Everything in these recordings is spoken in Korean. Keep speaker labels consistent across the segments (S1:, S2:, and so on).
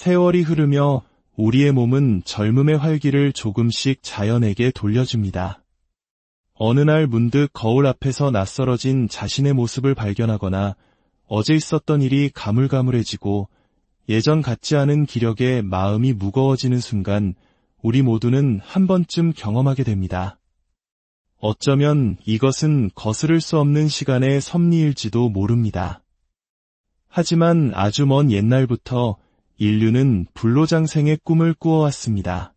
S1: 세월이 흐르며 우리의 몸은 젊음의 활기를 조금씩 자연에게 돌려줍니다. 어느 날 문득 거울 앞에서 낯설어진 자신의 모습을 발견하거나 어제 있었던 일이 가물가물해지고 예전 같지 않은 기력에 마음이 무거워지는 순간 우리 모두는 한 번쯤 경험하게 됩니다. 어쩌면 이것은 거스를 수 없는 시간의 섭리일지도 모릅니다. 하지만 아주 먼 옛날부터 인류는 불로장생의 꿈을 꾸어왔습니다.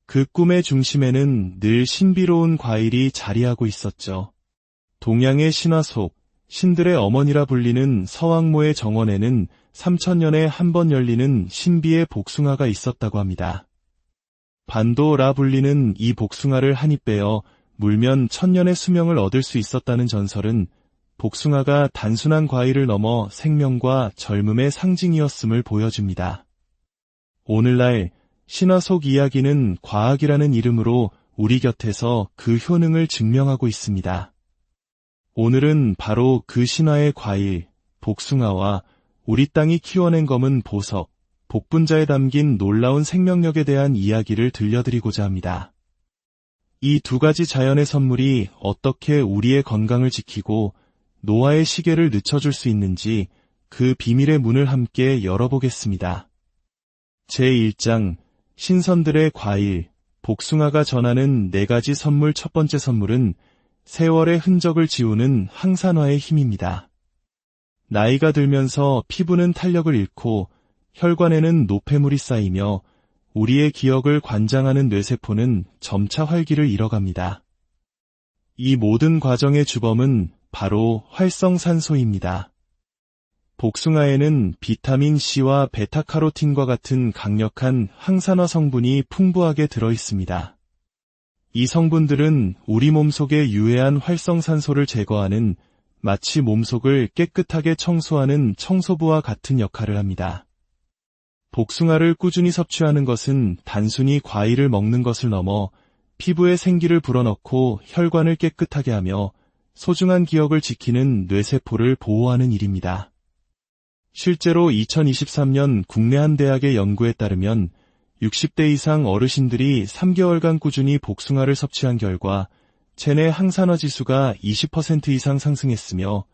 S1: 그 꿈의 중심에는 늘 신비로운 과일이 자리하고 있었죠. 동양의 신화 속 신들의 어머니라 불리는 서왕모의 정원에는 3000년에 한 번 열리는 신비의 복숭아가 있었다고 합니다. 반도라 불리는 이 복숭아를 한 입 베어 물면 1000년의 수명을 얻을 수 있었다는 전설은 복숭아가 단순한 과일을 넘어 생명과 젊음의 상징이었음을 보여줍니다. 오늘날 신화 속 이야기는 과학이라는 이름으로 우리 곁에서 그 효능을 증명하고 있습니다. 오늘은 바로 그 신화의 과일, 복숭아와 우리 땅이 키워낸 검은 보석, 복분자에 담긴 놀라운 생명력에 대한 이야기를 들려드리고자 합니다. 이 두 가지 자연의 선물이 어떻게 우리의 건강을 지키고 노화의 시계를 늦춰줄 수 있는지 그 비밀의 문을 함께 열어보겠습니다. 제1장 신선들의 과일, 복숭아가 전하는 4가지 선물. 첫 번째 선물은 세월의 흔적을 지우는 항산화의 힘입니다. 나이가 들면서 피부는 탄력을 잃고 혈관에는 노폐물이 쌓이며 우리의 기억을 관장하는 뇌세포는 점차 활기를 잃어갑니다. 이 모든 과정의 주범은 바로 활성산소입니다. 복숭아에는 비타민 C와 베타카로틴과 같은 강력한 항산화 성분이 풍부하게 들어있습니다. 이 성분들은 우리 몸속의 유해한 활성산소를 제거하는 마치 몸속을 깨끗하게 청소하는 청소부와 같은 역할을 합니다. 복숭아를 꾸준히 섭취하는 것은 단순히 과일을 먹는 것을 넘어 피부에 생기를 불어넣고 혈관을 깨끗하게 하며 소중한 기억을 지키는 뇌세포를 보호하는 일입니다. 실제로 2023년 국내 한 대학의 연구에 따르면 60대 이상 어르신들이 3개월간 꾸준히 복숭아를 섭취한 결과 체내 항산화 지수가 20% 이상 상승했으며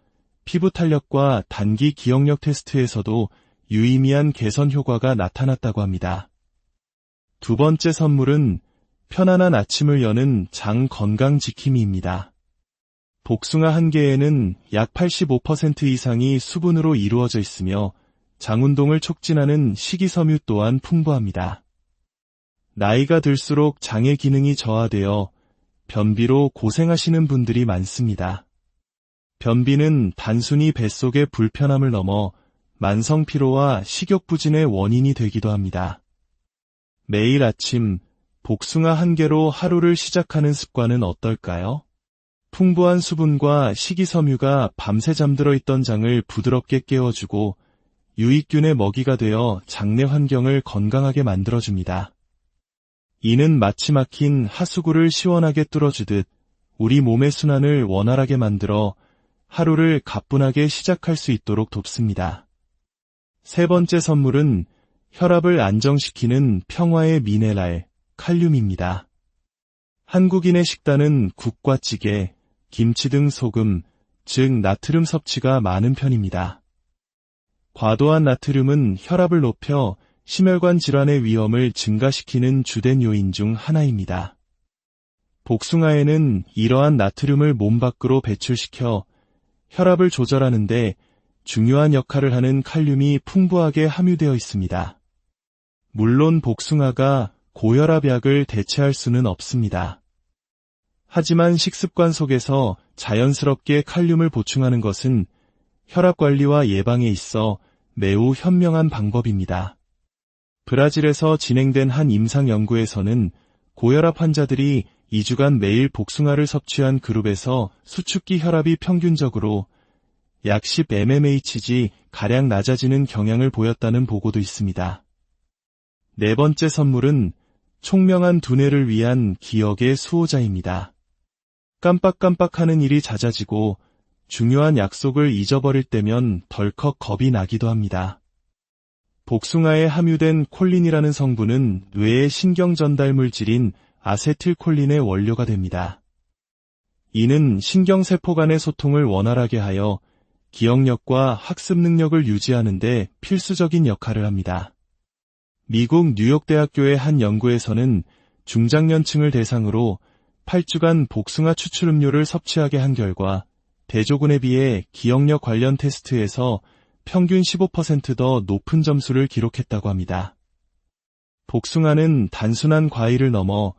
S1: 피부 탄력과 단기 기억력 테스트에서도 유의미한 개선 효과가 나타났다고 합니다. 두 번째 선물은 편안한 아침을 여는 장 건강 지킴이입니다. 복숭아 한 개에는 약 85% 이상이 수분으로 이루어져 있으며 장운동을 촉진하는 식이섬유 또한 풍부합니다. 나이가 들수록 장의 기능이 저하되어 변비로 고생하시는 분들이 많습니다. 변비는 단순히 뱃속의 불편함을 넘어 만성 피로와 식욕부진의 원인이 되기도 합니다. 매일 아침 복숭아 한 개로 하루를 시작하는 습관은 어떨까요? 풍부한 수분과 식이섬유가 밤새 잠들어 있던 장을 부드럽게 깨워주고 유익균의 먹이가 되어 장내 환경을 건강하게 만들어줍니다. 이는 마치 막힌 하수구를 시원하게 뚫어주듯 우리 몸의 순환을 원활하게 만들어 하루를 가뿐하게 시작할 수 있도록 돕습니다. 세 번째 선물은 혈압을 안정시키는 평화의 미네랄, 칼륨입니다. 한국인의 식단은 국과 찌개, 김치 등 소금, 즉 나트륨 섭취가 많은 편입니다. 과도한 나트륨은 혈압을 높여 심혈관 질환의 위험을 증가시키는 주된 요인 중 하나입니다. 복숭아에는 이러한 나트륨을 몸 밖으로 배출시켜 혈압을 조절하는 데 중요한 역할을 하는 칼륨이 풍부하게 함유되어 있습니다. 물론 복숭아가 고혈압약을 대체할 수는 없습니다. 하지만 식습관 속에서 자연스럽게 칼륨을 보충하는 것은 혈압 관리와 예방에 있어 매우 현명한 방법입니다. 브라질에서 진행된 한 임상 연구에서는 고혈압 환자들이 2주간 매일 복숭아를 섭취한 그룹에서 수축기 혈압이 평균적으로 약 10mmHg 가량 낮아지는 경향을 보였다는 보고도 있습니다. 네 번째 선물은 총명한 두뇌를 위한 기억의 수호자입니다. 깜빡깜빡하는 일이 잦아지고 중요한 약속을 잊어버릴 때면 덜컥 겁이 나기도 합니다. 복숭아에 함유된 콜린이라는 성분은 뇌의 신경 전달 물질인 아세틸콜린의 원료가 됩니다. 이는 신경세포 간의 소통을 원활하게 하여 기억력과 학습 능력을 유지하는 데 필수적인 역할을 합니다. 미국 뉴욕대학교의 한 연구에서는 중장년층을 대상으로 8주간 복숭아 추출 음료를 섭취하게 한 결과 대조군에 비해 기억력 관련 테스트에서 평균 15% 더 높은 점수를 기록했다고 합니다. 복숭아는 단순한 과일을 넘어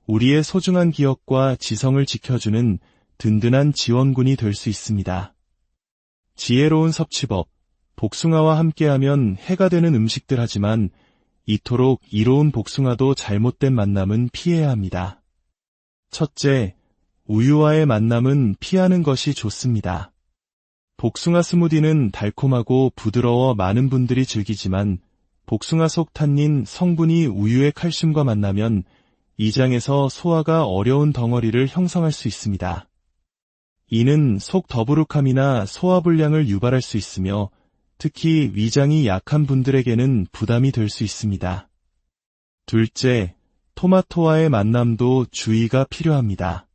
S1: 우리의 소중한 기억과 지성을 지켜주는 든든한 지원군이 될 수 있습니다. 지혜로운 섭취법, 복숭아와 함께하면 해가 되는 음식들 하지만 이토록 이로운 복숭아도 잘못된 만남은 피해야 합니다. 첫째, 우유와의 만남은 피하는 것이 좋습니다. 복숭아 스무디는 달콤하고 부드러워 많은 분들이 즐기지만 복숭아 속 탄닌 성분이 우유의 칼슘과 만나면 이장에서 소화가 어려운 덩어리를 형성할 수 있습니다. 이는 속 더부룩함이나 소화불량을 유발할 수 있으며 특히 위장이 약한 분들에게는 부담이 될 수 있습니다. 둘째, 토마토와의 만남도 주의가 필요합니다.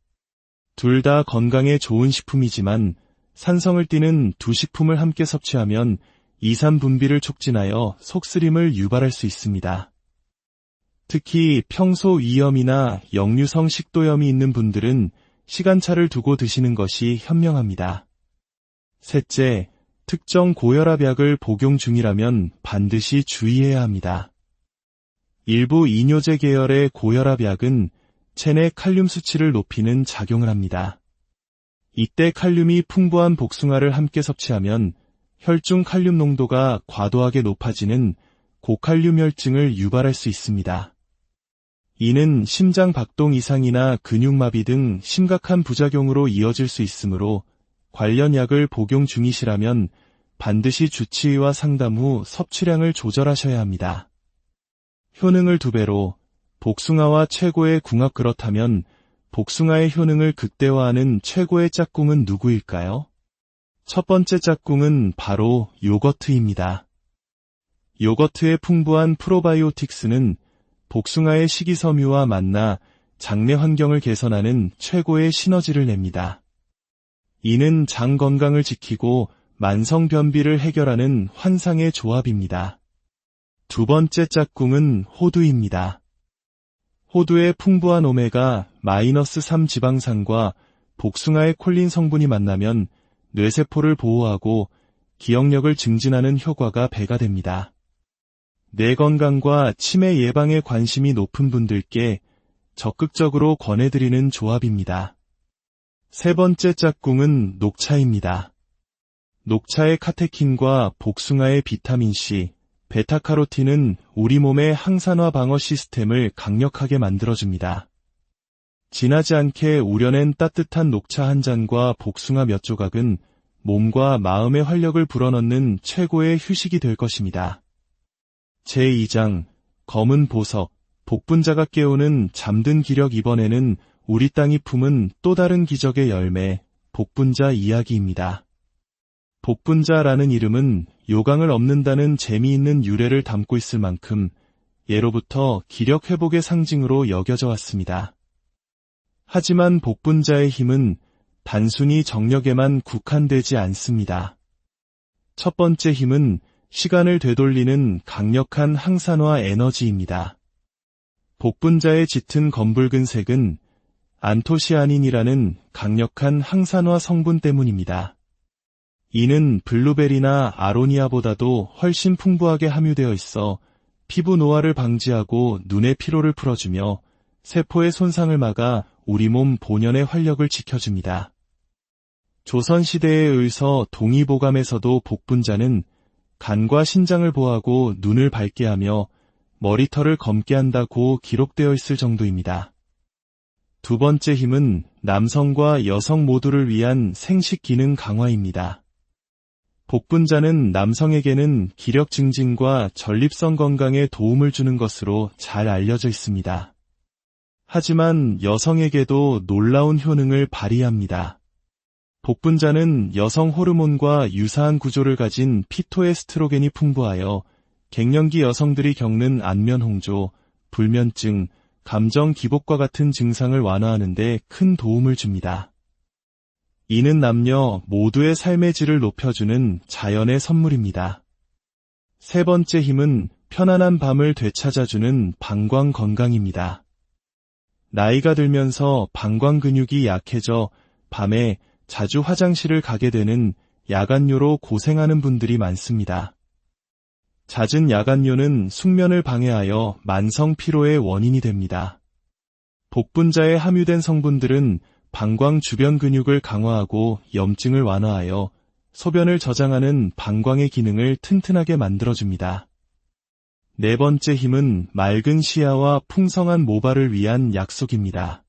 S1: 둘 다 건강에 좋은 식품이지만 산성을 띠는 두 식품을 함께 섭취하면 이산 분비를 촉진하여 속쓰림을 유발할 수 있습니다. 특히 평소 위염이나 역류성 식도염이 있는 분들은 시간차를 두고 드시는 것이 현명합니다. 셋째, 특정 고혈압약을 복용 중이라면 반드시 주의해야 합니다. 일부 이뇨제 계열의 고혈압약은 체내 칼륨 수치를 높이는 작용을 합니다. 이때 칼륨이 풍부한 복숭아를 함께 섭취하면 혈중 칼륨 농도가 과도하게 높아지는 고칼륨혈증을 유발할 수 있습니다. 이는 심장 박동 이상이나 근육마비 등 심각한 부작용으로 이어질 수 있으므로 관련 약을 복용 중이시라면 반드시 주치의와 상담 후 섭취량을 조절하셔야 합니다. 효능을 2배로, 복숭아와 최고의 궁합. 그렇다면 복숭아의 효능을 극대화하는 최고의 짝꿍은 누구일까요? 첫 번째 짝꿍은 바로 요거트입니다. 요거트의 풍부한 프로바이오틱스는 복숭아의 식이섬유와 만나 장내 환경을 개선하는 최고의 시너지를 냅니다. 이는 장 건강을 지키고 만성 변비를 해결하는 환상의 조합입니다. 두 번째 짝꿍은 호두입니다. 호두의 풍부한 오메가-3 지방산과 복숭아의 콜린 성분이 만나면 뇌세포를 보호하고 기억력을 증진하는 효과가 배가 됩니다. 뇌 건강과 치매 예방에 관심이 높은 분들께 적극적으로 권해드리는 조합입니다. 세 번째 짝꿍은 녹차입니다. 녹차의 카테킨과 복숭아의 비타민C, 베타카로틴은 우리 몸의 항산화 방어 시스템을 강력하게 만들어줍니다. 진하지 않게 우려낸 따뜻한 녹차 한 잔과 복숭아 몇 조각은 몸과 마음의 활력을 불어넣는 최고의 휴식이 될 것입니다. 제2장, 검은 보석, 복분자가 깨우는 잠든 기력. 이번에는 우리 땅이 품은 또 다른 기적의 열매, 복분자 이야기입니다. 복분자라는 이름은 요강을 엎는다는 재미있는 유래를 담고 있을 만큼 예로부터 기력 회복의 상징으로 여겨져 왔습니다. 하지만 복분자의 힘은 단순히 정력에만 국한되지 않습니다. 첫 번째 힘은 시간을 되돌리는 강력한 항산화 에너지입니다. 복분자의 짙은 검붉은 색은 안토시아닌이라는 강력한 항산화 성분 때문입니다. 이는 블루베리나 아로니아보다도 훨씬 풍부하게 함유되어 있어 피부 노화를 방지하고 눈의 피로를 풀어주며 세포의 손상을 막아 우리 몸 본연의 활력을 지켜줍니다. 조선시대에 의서 동의보감에서도 복분자는 간과 신장을 보호하고 눈을 밝게 하며 머리털을 검게 한다고 기록되어 있을 정도입니다. 두 번째 힘은 남성과 여성 모두를 위한 생식 기능 강화입니다. 복분자는 남성에게는 기력 증진과 전립선 건강에 도움을 주는 것으로 잘 알려져 있습니다. 하지만 여성에게도 놀라운 효능을 발휘합니다. 복분자는 여성 호르몬과 유사한 구조를 가진 피토에스트로겐이 풍부하여 갱년기 여성들이 겪는 안면 홍조, 불면증, 감정 기복과 같은 증상을 완화하는 데 큰 도움을 줍니다. 이는 남녀 모두의 삶의 질을 높여주는 자연의 선물입니다. 세 번째 힘은 편안한 밤을 되찾아주는 방광 건강입니다. 나이가 들면서 방광 근육이 약해져 밤에 자주 화장실을 가게 되는 야간뇨로 고생하는 분들이 많습니다. 잦은 야간뇨는 숙면을 방해하여 만성 피로의 원인이 됩니다. 복분자에 함유된 성분들은 방광 주변 근육을 강화하고 염증을 완화하여 소변을 저장하는 방광의 기능을 튼튼하게 만들어줍니다. 네 번째 힘은 맑은 시야와 풍성한 모발을 위한 약속입니다.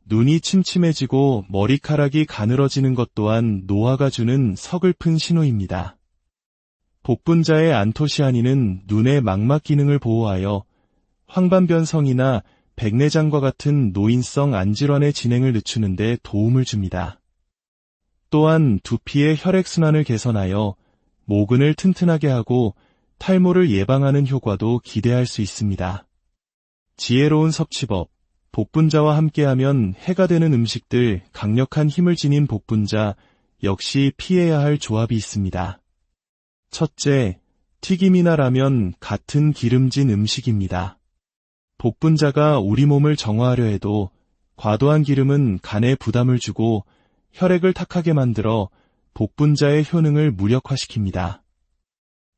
S1: 눈이 침침해지고 머리카락이 가늘어지는 것 또한 노화가 주는 서글픈 신호입니다. 복분자의 안토시아닌은 눈의 망막 기능을 보호하여 황반변성이나 백내장과 같은 노인성 안질환의 진행을 늦추는 데 도움을 줍니다. 또한 두피의 혈액순환을 개선하여 모근을 튼튼하게 하고 탈모를 예방하는 효과도 기대할 수 있습니다. 지혜로운 섭취법, 복분자와 함께하면 해가 되는 음식들, 강력한 힘을 지닌 복분자, 역시 피해야 할 조합이 있습니다. 첫째, 튀김이나 라면 같은 기름진 음식입니다. 복분자가 우리 몸을 정화하려 해도 과도한 기름은 간에 부담을 주고 혈액을 탁하게 만들어 복분자의 효능을 무력화시킵니다.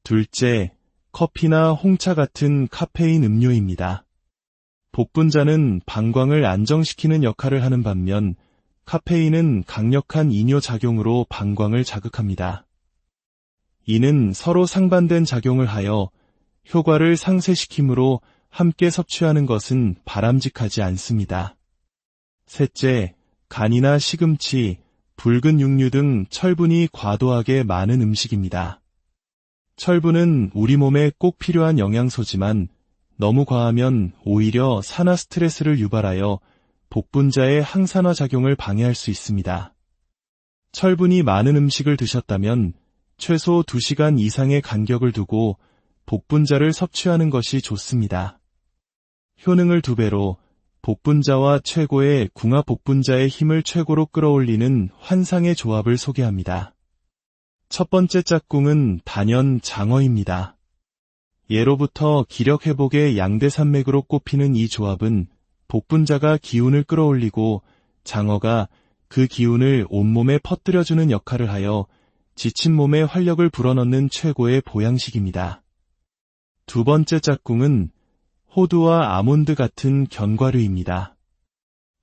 S1: 둘째, 커피나 홍차 같은 카페인 음료입니다. 복분자는 방광을 안정시키는 역할을 하는 반면 카페인은 강력한 이뇨 작용으로 방광을 자극합니다. 이는 서로 상반된 작용을 하여 효과를 상쇄시키므로 함께 섭취하는 것은 바람직하지 않습니다. 셋째, 간이나 시금치, 붉은 육류 등 철분이 과도하게 많은 음식입니다. 철분은 우리 몸에 꼭 필요한 영양소지만 너무 과하면 오히려 산화 스트레스를 유발하여 복분자의 항산화 작용을 방해할 수 있습니다. 철분이 많은 음식을 드셨다면 최소 2시간 이상의 간격을 두고 복분자를 섭취하는 것이 좋습니다. 효능을 2배로 복분자와 최고의 궁합 복분자의 힘을 최고로 끌어올리는 환상의 조합을 소개합니다. 첫 번째 짝꿍은 단연 장어입니다. 예로부터 기력 회복의 양대산맥으로 꼽히는 이 조합은 복분자가 기운을 끌어올리고 장어가 그 기운을 온몸에 퍼뜨려주는 역할을 하여 지친 몸에 활력을 불어넣는 최고의 보양식입니다. 두 번째 짝꿍은 호두와 아몬드 같은 견과류입니다.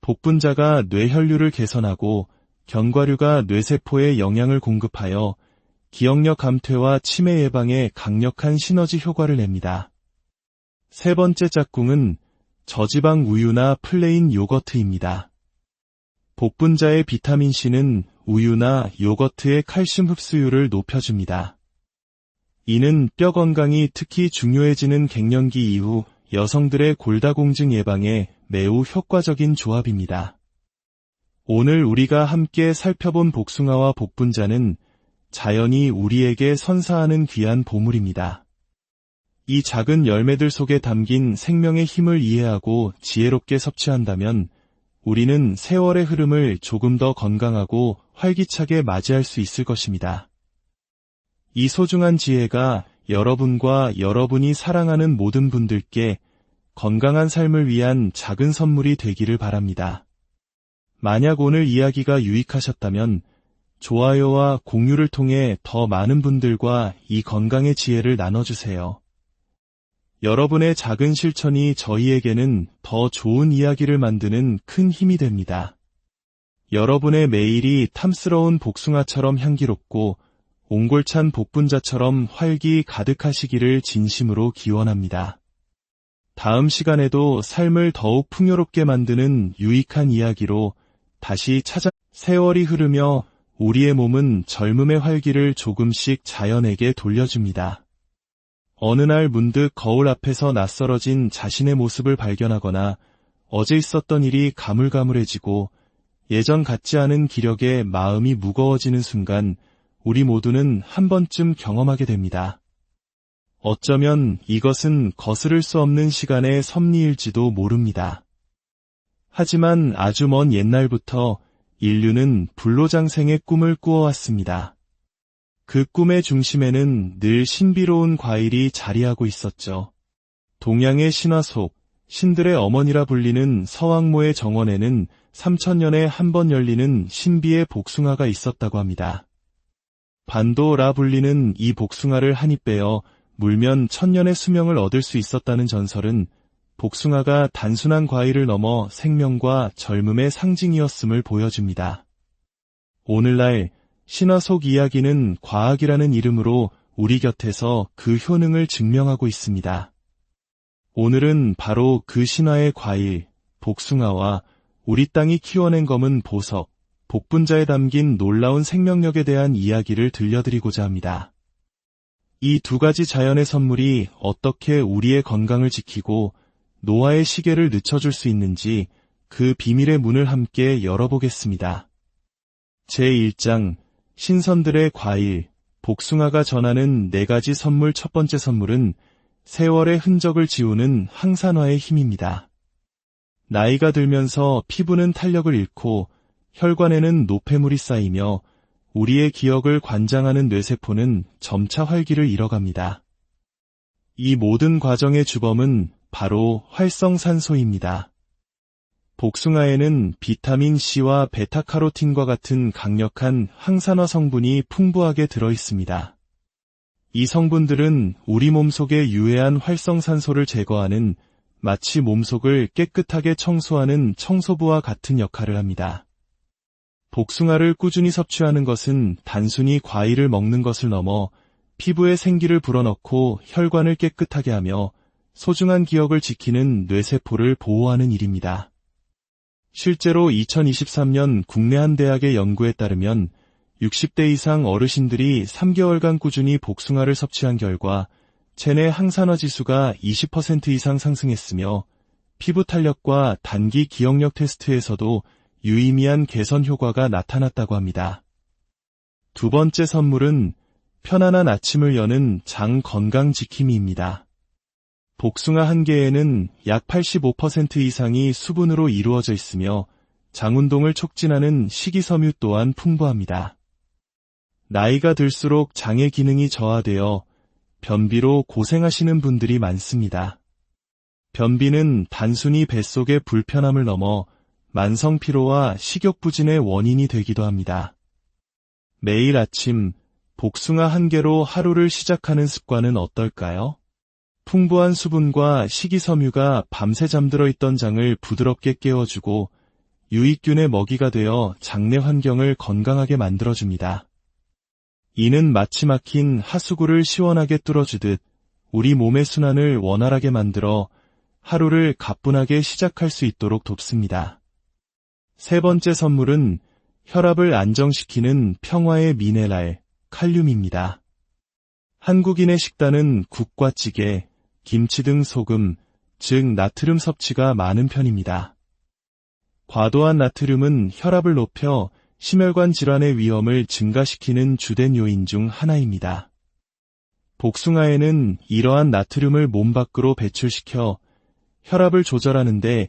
S1: 복분자가 뇌혈류를 개선하고 견과류가 뇌세포에 영양을 공급하여 기억력 감퇴와 치매 예방에 강력한 시너지 효과를 냅니다. 세 번째 짝꿍은 저지방 우유나 플레인 요거트입니다. 복분자의 비타민C는 우유나 요거트의 칼슘 흡수율을 높여줍니다. 이는 뼈 건강이 특히 중요해지는 갱년기 이후 여성들의 골다공증 예방에 매우 효과적인 조합입니다. 오늘 우리가 함께 살펴본 복숭아와 복분자는 자연이 우리에게 선사하는 귀한 보물입니다. 이 작은 열매들 속에 담긴 생명의 힘을 이해하고 지혜롭게 섭취한다면 우리는 세월의 흐름을 조금 더 건강하고 활기차게 맞이할 수 있을 것입니다. 이 소중한 지혜가 여러분과 여러분이 사랑하는 모든 분들께 건강한 삶을 위한 작은 선물이 되기를 바랍니다. 만약 오늘 이야기가 유익하셨다면 좋아요와 공유를 통해 더 많은 분들과 이 건강의 지혜를 나눠주세요. 여러분의 작은 실천이 저희에게는 더 좋은 이야기를 만드는 큰 힘이 됩니다. 여러분의 매일이 탐스러운 복숭아처럼 향기롭고 옹골찬 복분자처럼 활기 가득하시기를 진심으로 기원합니다. 다음 시간에도 삶을 더욱 풍요롭게 만드는 유익한 이야기로 다시 세월이 흐르며 우리의 몸은 젊음의 활기를 조금씩 자연에게 돌려줍니다. 어느 날 문득 거울 앞에서 낯설어진 자신의 모습을 발견하거나 어제 있었던 일이 가물가물해지고 예전 같지 않은 기력에 마음이 무거워지는 순간 우리 모두는 한 번쯤 경험하게 됩니다. 어쩌면 이것은 거스를 수 없는 시간의 섭리일지도 모릅니다. 하지만 아주 먼 옛날부터 인류는 불로장생의 꿈을 꾸어왔습니다. 그 꿈의 중심에는 늘 신비로운 과일이 자리하고 있었죠. 동양의 신화 속 신들의 어머니라 불리는 서왕모의 정원에는 3000년에 한 번 열리는 신비의 복숭아가 있었다고 합니다. 반도라 불리는 이 복숭아를 한 입 베어 물면 1000년의 수명을 얻을 수 있었다는 전설은 복숭아가 단순한 과일을 넘어 생명과 젊음의 상징이었음을 보여줍니다. 오늘날 신화 속 이야기는 과학이라는 이름으로 우리 곁에서 그 효능을 증명하고 있습니다. 오늘은 바로 그 신화의 과일, 복숭아와 우리 땅이 키워낸 검은 보석, 복분자에 담긴 놀라운 생명력에 대한 이야기를 들려드리고자 합니다. 이 두 가지 자연의 선물이 어떻게 우리의 건강을 지키고 노화의 시계를 늦춰줄 수 있는지 그 비밀의 문을 함께 열어보겠습니다. 제1장 신선들의 과일, 복숭아가 전하는 4가지 선물. 첫 번째 선물은 세월의 흔적을 지우는 항산화의 힘입니다. 나이가 들면서 피부는 탄력을 잃고 혈관에는 노폐물이 쌓이며 우리의 기억을 관장하는 뇌세포는 점차 활기를 잃어갑니다. 이 모든 과정의 주범은 바로 활성산소입니다. 복숭아에는 비타민 C와 베타카로틴과 같은 강력한 항산화 성분이 풍부하게 들어있습니다. 이 성분들은 우리 몸속의 유해한 활성산소를 제거하는 마치 몸속을 깨끗하게 청소하는 청소부와 같은 역할을 합니다. 복숭아를 꾸준히 섭취하는 것은 단순히 과일을 먹는 것을 넘어 피부에 생기를 불어넣고 혈관을 깨끗하게 하며 소중한 기억을 지키는 뇌세포를 보호하는 일입니다. 실제로 2023년 국내 한 대학의 연구에 따르면 60대 이상 어르신들이 3개월간 꾸준히 복숭아를 섭취한 결과 체내 항산화 지수가 20% 이상 상승했으며 피부 탄력과 단기 기억력 테스트에서도 유의미한 개선 효과가 나타났다고 합니다. 두 번째 선물은 편안한 아침을 여는 장 건강 지킴이입니다. 복숭아 한 개에는 약 85% 이상이 수분으로 이루어져 있으며 장 운동을 촉진하는 식이섬유 또한 풍부합니다. 나이가 들수록 장의 기능이 저하되어 변비로 고생하시는 분들이 많습니다. 변비는 단순히 뱃속의 불편함을 넘어 만성 피로와 식욕부진의 원인이 되기도 합니다. 매일 아침 복숭아 한 개로 하루를 시작하는 습관은 어떨까요? 풍부한 수분과 식이섬유가 밤새 잠들어 있던 장을 부드럽게 깨워주고 유익균의 먹이가 되어 장내 환경을 건강하게 만들어줍니다. 이는 마치 막힌 하수구를 시원하게 뚫어주듯 우리 몸의 순환을 원활하게 만들어 하루를 가뿐하게 시작할 수 있도록 돕습니다. 세 번째 선물은 혈압을 안정시키는 평화의 미네랄, 칼륨입니다. 한국인의 식단은 국과 찌개, 김치 등 소금, 즉 나트륨 섭취가 많은 편입니다. 과도한 나트륨은 혈압을 높여 심혈관 질환의 위험을 증가시키는 주된 요인 중 하나입니다. 복숭아에는 이러한 나트륨을 몸 밖으로 배출시켜 혈압을 조절하는 데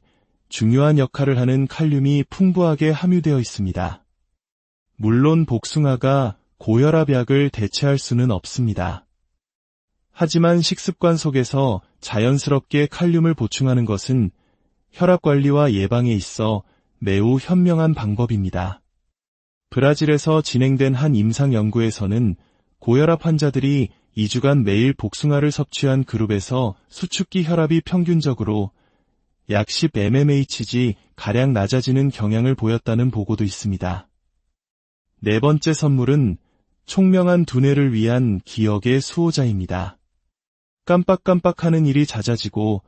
S1: 중요한 역할을 하는 칼륨이 풍부하게 함유되어 있습니다. 물론 복숭아가 고혈압약을 대체할 수는 없습니다. 하지만 식습관 속에서 자연스럽게 칼륨을 보충하는 것은 혈압 관리와 예방에 있어 매우 현명한 방법입니다. 브라질에서 진행된 한 임상 연구에서는 고혈압 환자들이 2주간 매일 복숭아를 섭취한 그룹에서 수축기 혈압이 평균적으로 약 10mmHg 가량 낮아지는 경향을 보였다는 보고도 있습니다. 네 번째 선물은 총명한 두뇌를 위한 기억의 수호자입니다. 깜빡깜빡하는 일이 잦아지고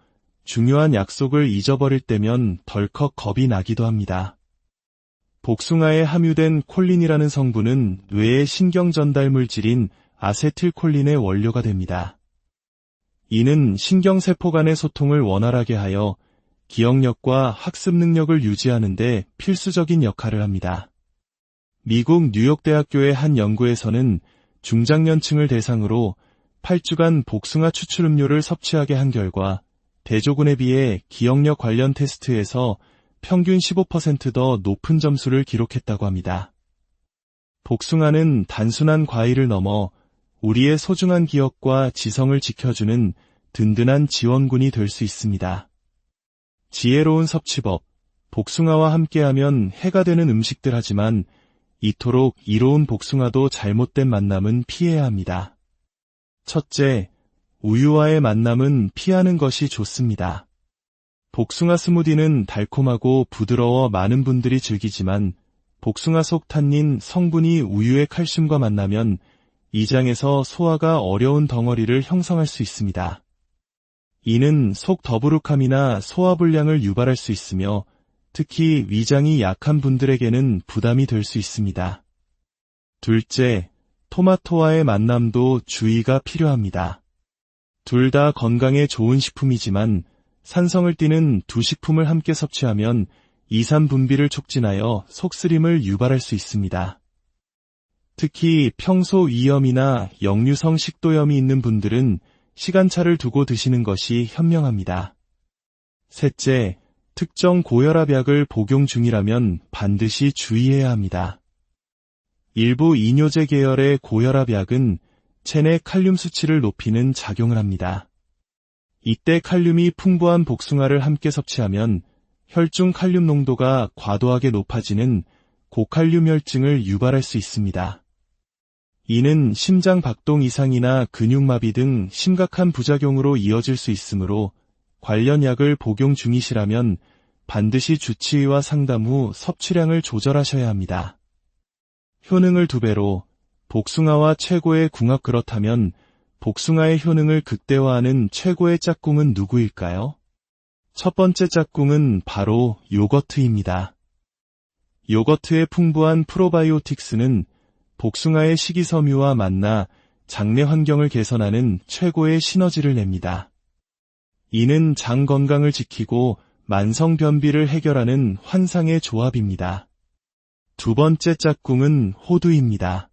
S1: 중요한 약속을 잊어버릴 때면 덜컥 겁이 나기도 합니다. 복숭아에 함유된 콜린이라는 성분은 뇌의 신경 전달 물질인 아세틸콜린의 원료가 됩니다. 이는 신경세포 간의 소통을 원활하게 하여 기억력과 학습 능력을 유지하는 데 필수적인 역할을 합니다. 미국 뉴욕대학교의 한 연구에서는 중장년층을 대상으로 8주간 복숭아 추출 음료를 섭취하게 한 결과 대조군에 비해 기억력 관련 테스트에서 평균 15% 더 높은 점수를 기록했다고 합니다. 복숭아는 단순한 과일을 넘어 우리의 소중한 기억과 지성을 지켜주는 든든한 지원군이 될 수 있습니다. 지혜로운 섭취법, 복숭아와 함께하면 해가 되는 음식들 하지만 이토록 이로운 복숭아도 잘못된 만남은 피해야 합니다. 첫째, 우유와의 만남은 피하는 것이 좋습니다. 복숭아 스무디는 달콤하고 부드러워 많은 분들이 즐기지만 복숭아 속 탄닌 성분이 우유의 칼슘과 만나면 이장에서 소화가 어려운 덩어리를 형성할 수 있습니다. 이는 속 더부룩함이나 소화불량을 유발할 수 있으며 특히 위장이 약한 분들에게는 부담이 될 수 있습니다. 둘째, 토마토와의 만남도 주의가 필요합니다. 둘 다 건강에 좋은 식품이지만 산성을 띠는 두 식품을 함께 섭취하면 이산 분비를 촉진하여 속쓰림을 유발할 수 있습니다. 특히 평소 위염이나 역류성 식도염이 있는 분들은 시간차를 두고 드시는 것이 현명합니다. 셋째, 특정 고혈압약을 복용 중이라면 반드시 주의해야 합니다. 일부 이뇨제 계열의 고혈압약은 체내 칼륨 수치를 높이는 작용을 합니다. 이때 칼륨이 풍부한 복숭아를 함께 섭취하면 혈중 칼륨 농도가 과도하게 높아지는 고칼륨혈증을 유발할 수 있습니다. 이는 심장 박동 이상이나 근육마비 등 심각한 부작용으로 이어질 수 있으므로 관련 약을 복용 중이시라면 반드시 주치의와 상담 후 섭취량을 조절하셔야 합니다. 효능을 2배로, 복숭아와 최고의 궁합. 그렇다면 복숭아의 효능을 극대화하는 최고의 짝꿍은 누구일까요? 첫 번째 짝꿍은 바로 요거트입니다. 요거트의 풍부한 프로바이오틱스는 복숭아의 식이섬유와 만나 장내 환경을 개선하는 최고의 시너지를 냅니다. 이는 장 건강을 지키고 만성 변비를 해결하는 환상의 조합입니다. 두 번째 짝꿍은 호두입니다.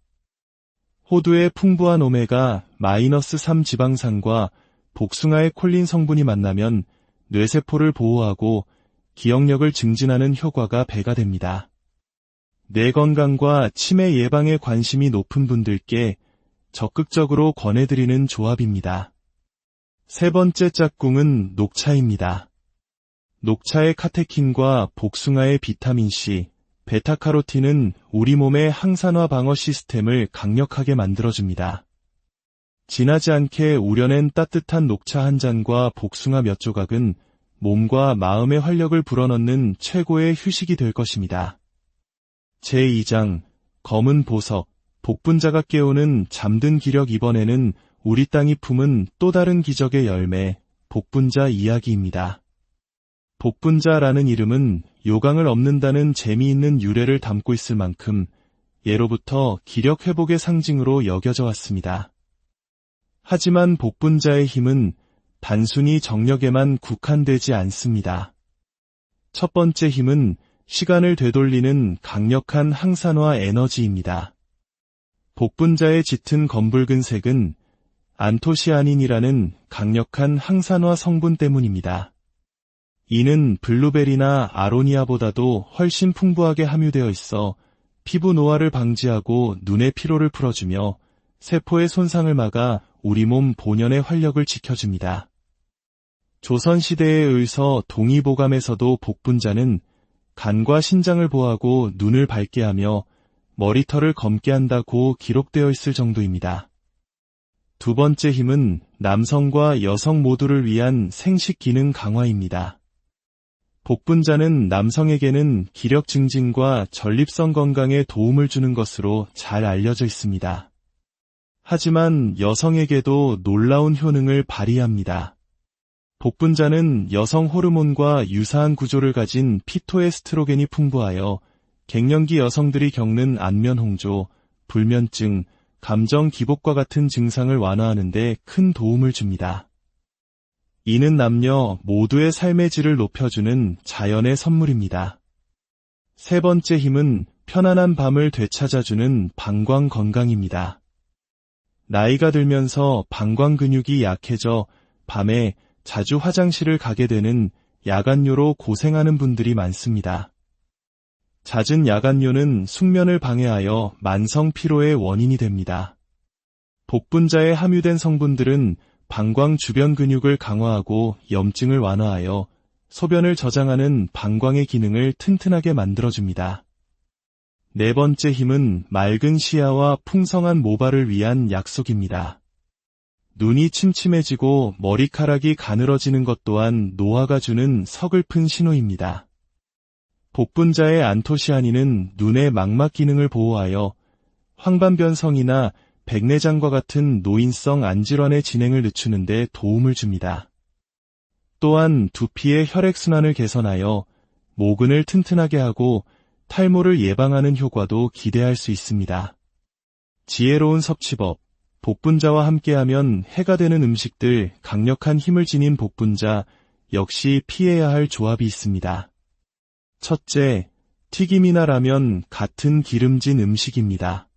S1: 호두의 풍부한 오메가-3 지방산과 복숭아의 콜린 성분이 만나면 뇌세포를 보호하고 기억력을 증진하는 효과가 배가 됩니다. 뇌 건강과 치매 예방에 관심이 높은 분들께 적극적으로 권해드리는 조합입니다. 세 번째 짝꿍은 녹차입니다. 녹차의 카테킨과 복숭아의 비타민C, 베타카로틴은 우리 몸의 항산화 방어 시스템을 강력하게 만들어줍니다. 진하지 않게 우려낸 따뜻한 녹차 한 잔과 복숭아 몇 조각은 몸과 마음의 활력을 불어넣는 최고의 휴식이 될 것입니다. 제2장, 검은 보석, 복분자가 깨우는 잠든 기력. 이번에는 우리 땅이 품은 또 다른 기적의 열매, 복분자 이야기입니다. 복분자라는 이름은 요강을 엎는다는 재미있는 유래를 담고 있을 만큼 예로부터 기력 회복의 상징으로 여겨져 왔습니다. 하지만 복분자의 힘은 단순히 정력에만 국한되지 않습니다. 첫 번째 힘은 시간을 되돌리는 강력한 항산화 에너지입니다. 복분자의 짙은 검붉은 색은 안토시아닌이라는 강력한 항산화 성분 때문입니다. 이는 블루베리나 아로니아보다도 훨씬 풍부하게 함유되어 있어 피부 노화를 방지하고 눈의 피로를 풀어주며 세포의 손상을 막아 우리 몸 본연의 활력을 지켜줍니다. 조선시대에 의서 동의보감에서도 복분자는 간과 신장을 보호하고 눈을 밝게 하며 머리털을 검게 한다고 기록되어 있을 정도입니다. 두 번째 힘은 남성과 여성 모두를 위한 생식 기능 강화입니다. 복분자는 남성에게는 기력 증진과 전립선 건강에 도움을 주는 것으로 잘 알려져 있습니다. 하지만 여성에게도 놀라운 효능을 발휘합니다. 복분자는 여성 호르몬과 유사한 구조를 가진 피토에스트로겐이 풍부하여 갱년기 여성들이 겪는 안면홍조, 불면증, 감정 기복과 같은 증상을 완화하는 데 큰 도움을 줍니다. 이는 남녀 모두의 삶의 질을 높여주는 자연의 선물입니다. 세 번째 힘은 편안한 밤을 되찾아주는 방광 건강입니다. 나이가 들면서 방광 근육이 약해져 밤에 자주 화장실을 가게 되는 야간뇨로 고생하는 분들이 많습니다. 잦은 야간뇨는 숙면을 방해하여 만성 피로의 원인이 됩니다. 복분자에 함유된 성분들은 방광 주변 근육을 강화하고 염증을 완화하여 소변을 저장하는 방광의 기능을 튼튼하게 만들어줍니다. 네 번째 힘은 맑은 시야와 풍성한 모발을 위한 약속입니다. 눈이 침침해지고 머리카락이 가늘어지는 것 또한 노화가 주는 서글픈 신호입니다. 복분자의 안토시아닌은 눈의 망막 기능을 보호하여 황반변성이나 백내장과 같은 노인성 안질환의 진행을 늦추는 데 도움을 줍니다. 또한 두피의 혈액순환을 개선하여 모근을 튼튼하게 하고 탈모를 예방하는 효과도 기대할 수 있습니다. 지혜로운 섭취법, 복분자와 함께하면 해가 되는 음식들, 강력한 힘을 지닌 복분자, 역시 피해야 할 조합이 있습니다. 첫째, 튀김이나 라면 같은 기름진 음식입니다.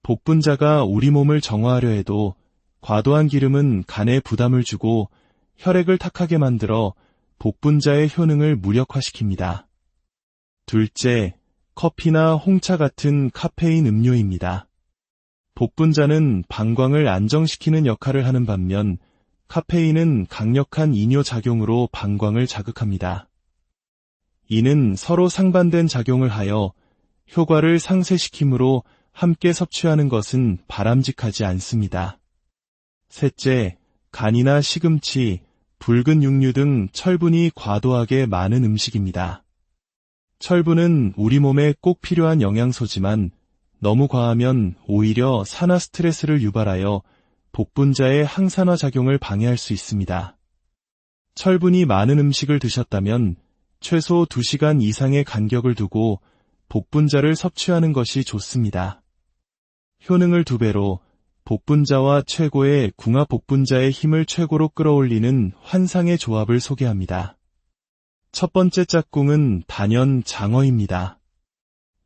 S1: 복분자가 우리 몸을 정화하려 해도 과도한 기름은 간에 부담을 주고 혈액을 탁하게 만들어 복분자의 효능을 무력화시킵니다. 둘째, 커피나 홍차 같은 카페인 음료입니다. 복분자는 방광을 안정시키는 역할을 하는 반면 카페인은 강력한 이뇨 작용으로 방광을 자극합니다. 이는 서로 상반된 작용을 하여 효과를 상쇄시키므로 함께 섭취하는 것은 바람직하지 않습니다. 셋째, 간이나 시금치, 붉은 육류 등 철분이 과도하게 많은 음식입니다. 철분은 우리 몸에 꼭 필요한 영양소지만 너무 과하면 오히려 산화 스트레스를 유발하여 복분자의 항산화 작용을 방해할 수 있습니다. 철분이 많은 음식을 드셨다면 최소 2시간 이상의 간격을 두고 복분자를 섭취하는 것이 좋습니다. 효능을 2배로 복분자와 최고의 궁합 복분자의 힘을 최고로 끌어올리는 환상의 조합을 소개합니다. 첫 번째 짝꿍은 단연 장어입니다.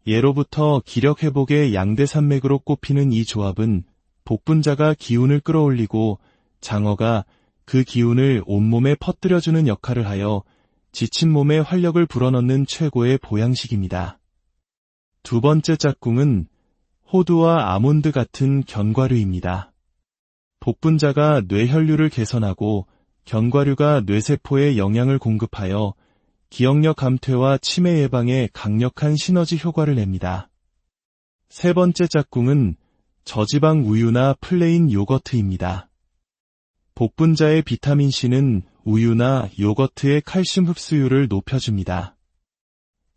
S1: 예로부터 기력 회복의 양대산맥으로 꼽히는 이 조합은 복분자가 기운을 끌어올리고 장어가 그 기운을 온몸에 퍼뜨려주는 역할을 하여 지친 몸에 활력을 불어넣는 최고의 보양식입니다. 두 번째 짝꿍은 호두와 아몬드 같은 견과류입니다. 복분자가 뇌혈류를 개선하고 견과류가 뇌세포에 영양을 공급하여 기억력 감퇴와 치매 예방에 강력한 시너지 효과를 냅니다. 세 번째 짝꿍은 저지방 우유나 플레인 요거트입니다. 복분자의 비타민C는 우유나 요거트의 칼슘 흡수율을 높여줍니다.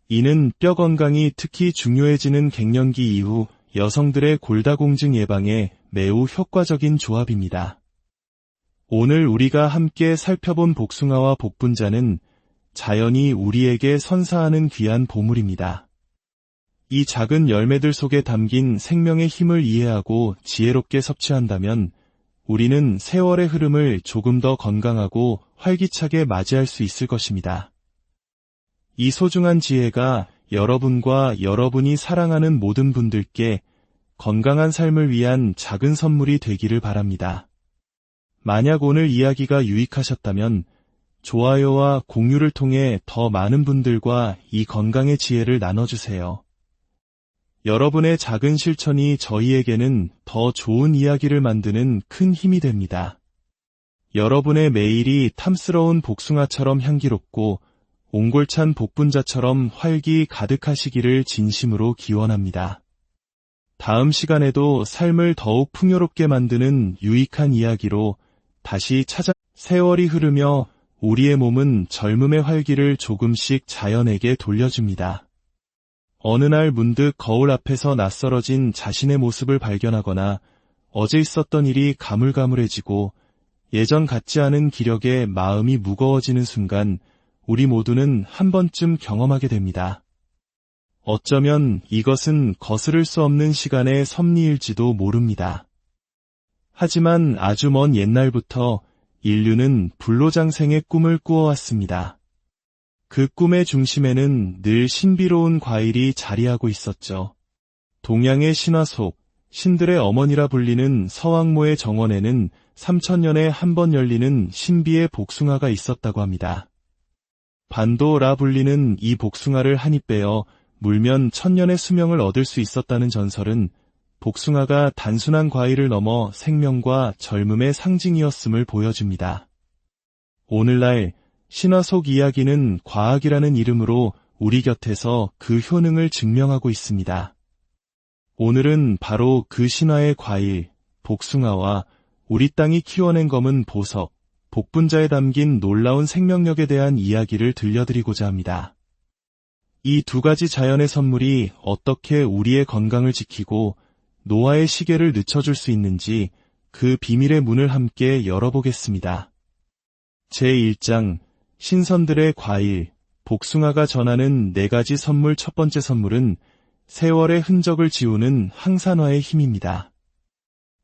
S1: 이는 뼈 건강이 특히 중요해지는 갱년기 이후 여성들의 골다공증 예방에 매우 효과적인 조합입니다. 오늘 우리가 함께 살펴본 복숭아와 복분자는 자연이 우리에게 선사하는 귀한 보물입니다. 이 작은 열매들 속에 담긴 생명의 힘을 이해하고 지혜롭게 섭취한다면 우리는 세월의 흐름을 조금 더 건강하고 활기차게 맞이할 수 있을 것입니다. 이 소중한 지혜가 여러분과 여러분이 사랑하는 모든 분들께 건강한 삶을 위한 작은 선물이 되기를 바랍니다. 만약 오늘 이야기가 유익하셨다면 좋아요와 공유를 통해 더 많은 분들과 이 건강의 지혜를 나눠주세요. 여러분의 작은 실천이 저희에게는 더 좋은 이야기를 만드는 큰 힘이 됩니다. 여러분의 매일이 탐스러운 복숭아처럼 향기롭고 옹골찬 복분자처럼 활기 가득하시기를 진심으로 기원합니다. 다음 시간에도 삶을 더욱 풍요롭게 만드는 유익한 이야기로 다시 세월이 흐르며 우리의 몸은 젊음의 활기를 조금씩 자연에게 돌려줍니다. 어느 날 문득 거울 앞에서 낯설어진 자신의 모습을 발견하거나 어제 있었던 일이 가물가물해지고 예전 같지 않은 기력에 마음이 무거워지는 순간 우리 모두는 한 번쯤 경험하게 됩니다. 어쩌면 이것은 거스를 수 없는 시간의 섭리일지도 모릅니다. 하지만 아주 먼 옛날부터 인류는 불로장생의 꿈을 꾸어왔습니다. 그 꿈의 중심에는 늘 신비로운 과일이 자리하고 있었죠. 동양의 신화 속 신들의 어머니라 불리는 서왕모의 정원에는 3000년에 한 번 열리는 신비의 복숭아가 있었다고 합니다. 반도라 불리는 이 복숭아를 한 입 빼어 물면 1000년의 수명을 얻을 수 있었다는 전설은 복숭아가 단순한 과일을 넘어 생명과 젊음의 상징이었음을 보여줍니다. 오늘날 신화 속 이야기는 과학이라는 이름으로 우리 곁에서 그 효능을 증명하고 있습니다. 오늘은 바로 그 신화의 과일, 복숭아와 우리 땅이 키워낸 검은 보석, 복분자에 담긴 놀라운 생명력에 대한 이야기를 들려드리고자 합니다. 이 두 가지 자연의 선물이 어떻게 우리의 건강을 지키고 노화의 시계를 늦춰줄 수 있는지 그 비밀의 문을 함께 열어보겠습니다. 제1장 신선들의 과일, 복숭아가 전하는 4가지 선물. 첫 번째 선물은 세월의 흔적을 지우는 항산화의 힘입니다.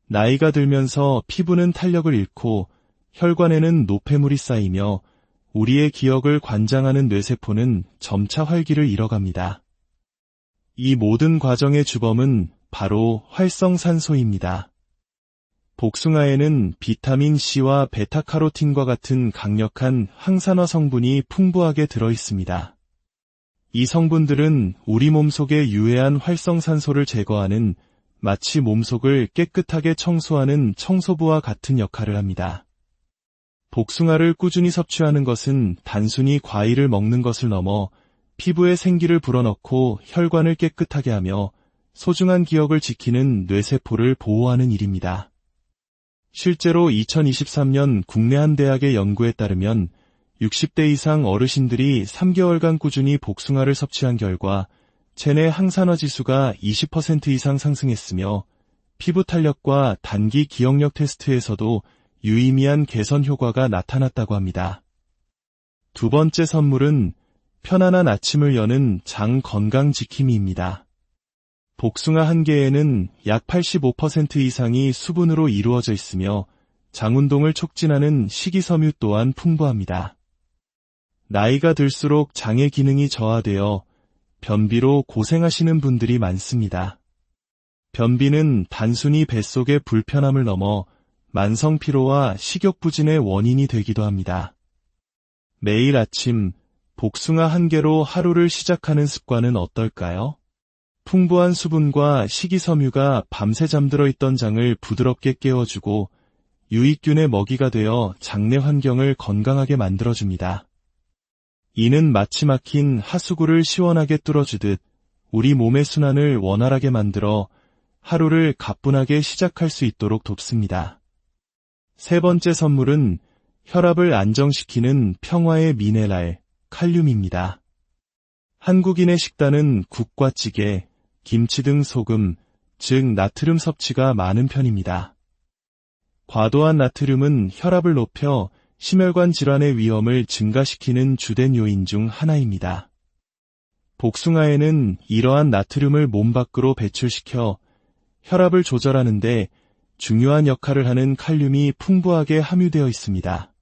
S1: 나이가 들면서 피부는 탄력을 잃고 혈관에는 노폐물이 쌓이며 우리의 기억을 관장하는 뇌세포는 점차 활기를 잃어갑니다. 이 모든 과정의 주범은 바로 활성산소입니다. 복숭아에는 비타민 C와 베타카로틴과 같은 강력한 항산화 성분이 풍부하게 들어있습니다. 이 성분들은 우리 몸속의 유해한 활성산소를 제거하는 마치 몸속을 깨끗하게 청소하는 청소부와 같은 역할을 합니다. 복숭아를 꾸준히 섭취하는 것은 단순히 과일을 먹는 것을 넘어 피부에 생기를 불어넣고 혈관을 깨끗하게 하며 소중한 기억을 지키는 뇌세포를 보호하는 일입니다. 실제로 2023년 국내 한 대학의 연구에 따르면 60대 이상 어르신들이 3개월간 꾸준히 복숭아를 섭취한 결과 체내 항산화 지수가 20% 이상 상승했으며 피부 탄력과 단기 기억력 테스트에서도 유의미한 개선 효과가 나타났다고 합니다. 두 번째 선물은 편안한 아침을 여는 장 건강 지킴이입니다. 복숭아 한 개에는 약 85% 이상이 수분으로 이루어져 있으며 장 운동을 촉진하는 식이섬유 또한 풍부합니다. 나이가 들수록 장의 기능이 저하되어 변비로 고생하시는 분들이 많습니다. 변비는 단순히 뱃속의 불편함을 넘어 만성 피로와 식욕부진의 원인이 되기도 합니다. 매일 아침 복숭아 한 개로 하루를 시작하는 습관은 어떨까요? 풍부한 수분과 식이섬유가 밤새 잠들어 있던 장을 부드럽게 깨워주고 유익균의 먹이가 되어 장내 환경을 건강하게 만들어줍니다. 이는 마치 막힌 하수구를 시원하게 뚫어주듯 우리 몸의 순환을 원활하게 만들어 하루를 가뿐하게 시작할 수 있도록 돕습니다. 세 번째 선물은 혈압을 안정시키는 평화의 미네랄, 칼륨입니다. 한국인의 식단은 국과 찌개, 김치 등 소금, 즉 나트륨 섭취가 많은 편입니다. 과도한 나트륨은 혈압을 높여 심혈관 질환의 위험을 증가시키는 주된 요인 중 하나입니다. 복숭아에는 이러한 나트륨을 몸 밖으로 배출시켜 혈압을 조절하는 데 중요한 역할을 하는 칼륨이 풍부하게 함유되어 있습니다.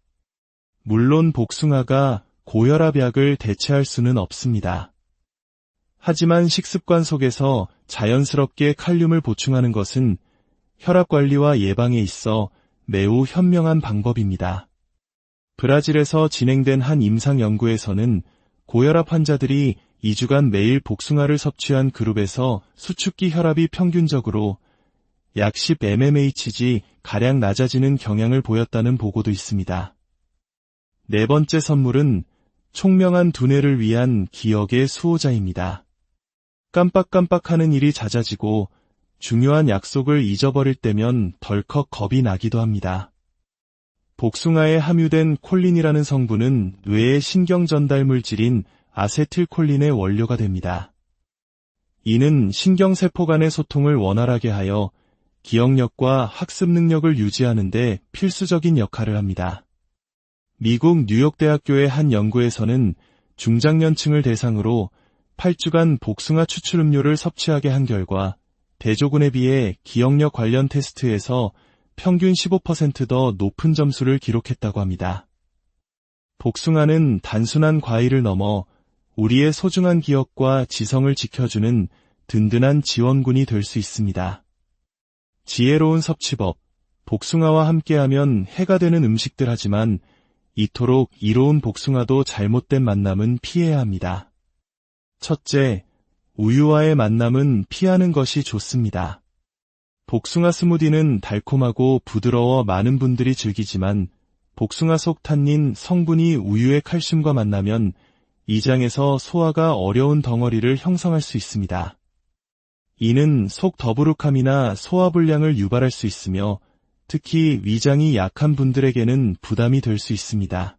S1: 물론 복숭아가 고혈압약을 대체할 수는 없습니다. 하지만 식습관 속에서 자연스럽게 칼륨을 보충하는 것은 혈압 관리와 예방에 있어 매우 현명한 방법입니다. 브라질에서 진행된 한 임상 연구에서는 고혈압 환자들이 2주간 매일 복숭아를 섭취한 그룹에서 수축기 혈압이 평균적으로 약 10mmHg 가량 낮아지는 경향을 보였다는 보고도 있습니다. 네 번째 선물은 총명한 두뇌를 위한 기억의 수호자입니다. 깜빡깜빡하는 일이 잦아지고 중요한 약속을 잊어버릴 때면 덜컥 겁이 나기도 합니다. 복숭아에 함유된 콜린이라는 성분은 뇌의 신경 전달 물질인 아세틸콜린의 원료가 됩니다. 이는 신경세포 간의 소통을 원활하게 하여 기억력과 학습 능력을 유지하는 데 필수적인 역할을 합니다. 미국 뉴욕대학교의 한 연구에서는 중장년층을 대상으로 8주간 복숭아 추출 음료를 섭취하게 한 결과 대조군에 비해 기억력 관련 테스트에서 평균 15% 더 높은 점수를 기록했다고 합니다. 복숭아는 단순한 과일을 넘어 우리의 소중한 기억과 지성을 지켜주는 든든한 지원군이 될 수 있습니다. 지혜로운 섭취법. 복숭아와 함께하면 해가 되는 음식들 하지만 이토록 이로운 복숭아도 잘못된 만남은 피해야 합니다. 첫째, 우유와의 만남은 피하는 것이 좋습니다. 복숭아 스무디는 달콤하고 부드러워 많은 분들이 즐기지만 복숭아 속 탄닌 성분이 우유의 칼슘과 만나면 이장에서 소화가 어려운 덩어리를 형성할 수 있습니다. 이는 속 더부룩함이나 소화불량을 유발할 수 있으며 특히 위장이 약한 분들에게는 부담이 될 수 있습니다.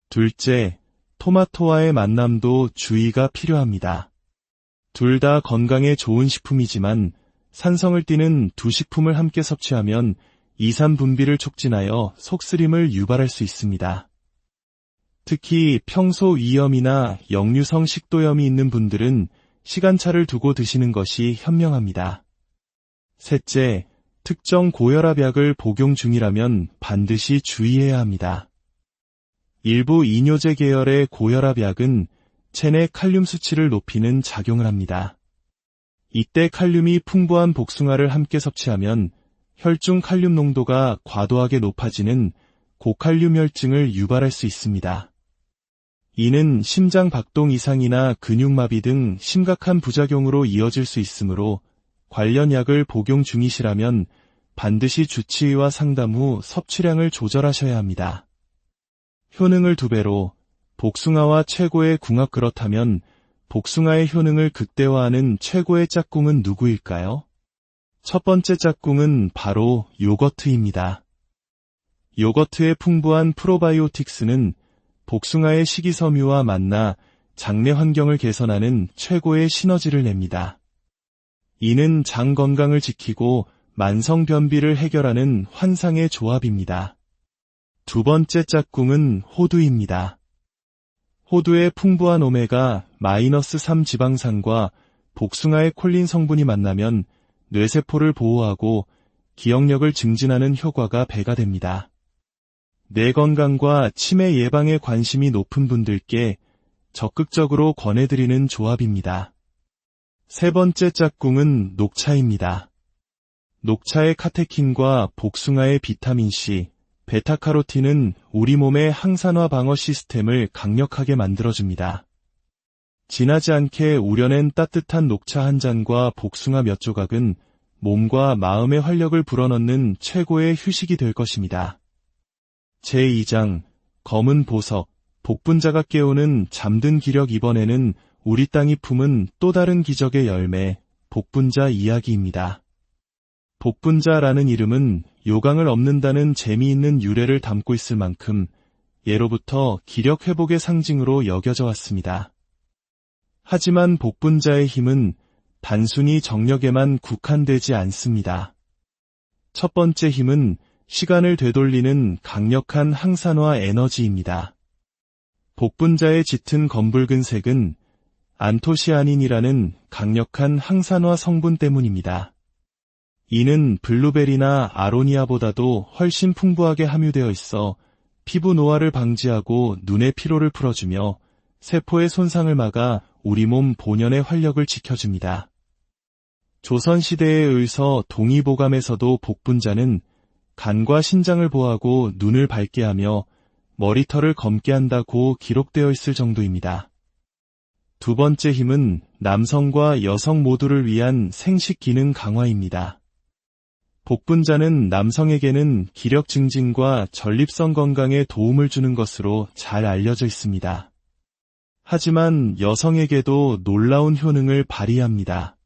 S1: 둘째, 토마토와의 만남도 주의가 필요합니다. 둘 다 건강에 좋은 식품이지만 산성을 띠는 두 식품을 함께 섭취하면 이산 분비를 촉진하여 속쓰림을 유발할 수 있습니다. 특히 평소 위염이나 역류성 식도염이 있는 분들은 시간차를 두고 드시는 것이 현명합니다. 셋째, 특정 고혈압약을 복용 중이라면 반드시 주의해야 합니다. 일부 이뇨제 계열의 고혈압약은 체내 칼륨 수치를 높이는 작용을 합니다. 이때 칼륨이 풍부한 복숭아를 함께 섭취하면 혈중 칼륨 농도가 과도하게 높아지는 고칼륨 혈증을 유발할 수 있습니다. 이는 심장 박동 이상이나 근육마비 등 심각한 부작용으로 이어질 수 있으므로 관련 약을 복용 중이시라면 반드시 주치의와 상담 후 섭취량을 조절하셔야 합니다. 효능을 2배로. 복숭아와 최고의 궁합. 그렇다면 복숭아의 효능을 극대화하는 최고의 짝꿍은 누구일까요? 첫 번째 짝꿍은 바로 요거트입니다. 요거트의 풍부한 프로바이오틱스는 복숭아의 식이섬유와 만나 장내 환경을 개선하는 최고의 시너지를 냅니다. 이는 장 건강을 지키고 만성 변비를 해결하는 환상의 조합입니다. 두 번째 짝꿍은 호두입니다. 호두의 풍부한 오메가-3 지방산과 복숭아의 콜린 성분이 만나면 뇌세포를 보호하고 기억력을 증진하는 효과가 배가 됩니다. 뇌 건강과 치매 예방에 관심이 높은 분들께 적극적으로 권해드리는 조합입니다. 세 번째 짝꿍은 녹차입니다. 녹차의 카테킨과 복숭아의 비타민C, 베타카로틴은 우리 몸의 항산화 방어 시스템을 강력하게 만들어줍니다. 진하지 않게 우려낸 따뜻한 녹차 한 잔과 복숭아 몇 조각은 몸과 마음의 활력을 불어넣는 최고의 휴식이 될 것입니다. 제2장, 검은 보석, 복분자가 깨우는 잠든 기력. 이번에는 우리 땅이 품은 또 다른 기적의 열매, 복분자 이야기입니다. 복분자라는 이름은 요강을 엎는다는 재미있는 유래를 담고 있을 만큼 예로부터 기력 회복의 상징으로 여겨져 왔습니다. 하지만 복분자의 힘은 단순히 정력에만 국한되지 않습니다. 첫 번째 힘은 시간을 되돌리는 강력한 항산화 에너지입니다. 복분자의 짙은 검붉은 색은 안토시아닌이라는 강력한 항산화 성분 때문입니다. 이는 블루베리나 아로니아보다도 훨씬 풍부하게 함유되어 있어 피부 노화를 방지하고 눈의 피로를 풀어주며 세포의 손상을 막아 우리 몸 본연의 활력을 지켜줍니다. 조선시대에 의서 동의보감에서도 복분자는 간과 신장을 보호하고 눈을 밝게 하며 머리털을 검게 한다고 기록되어 있을 정도입니다. 두 번째 힘은 남성과 여성 모두를 위한 생식 기능 강화입니다. 복분자는 남성에게는 기력 증진과 전립선 건강에 도움을 주는 것으로 잘 알려져 있습니다. 하지만 여성에게도 놀라운 효능을 발휘합니다.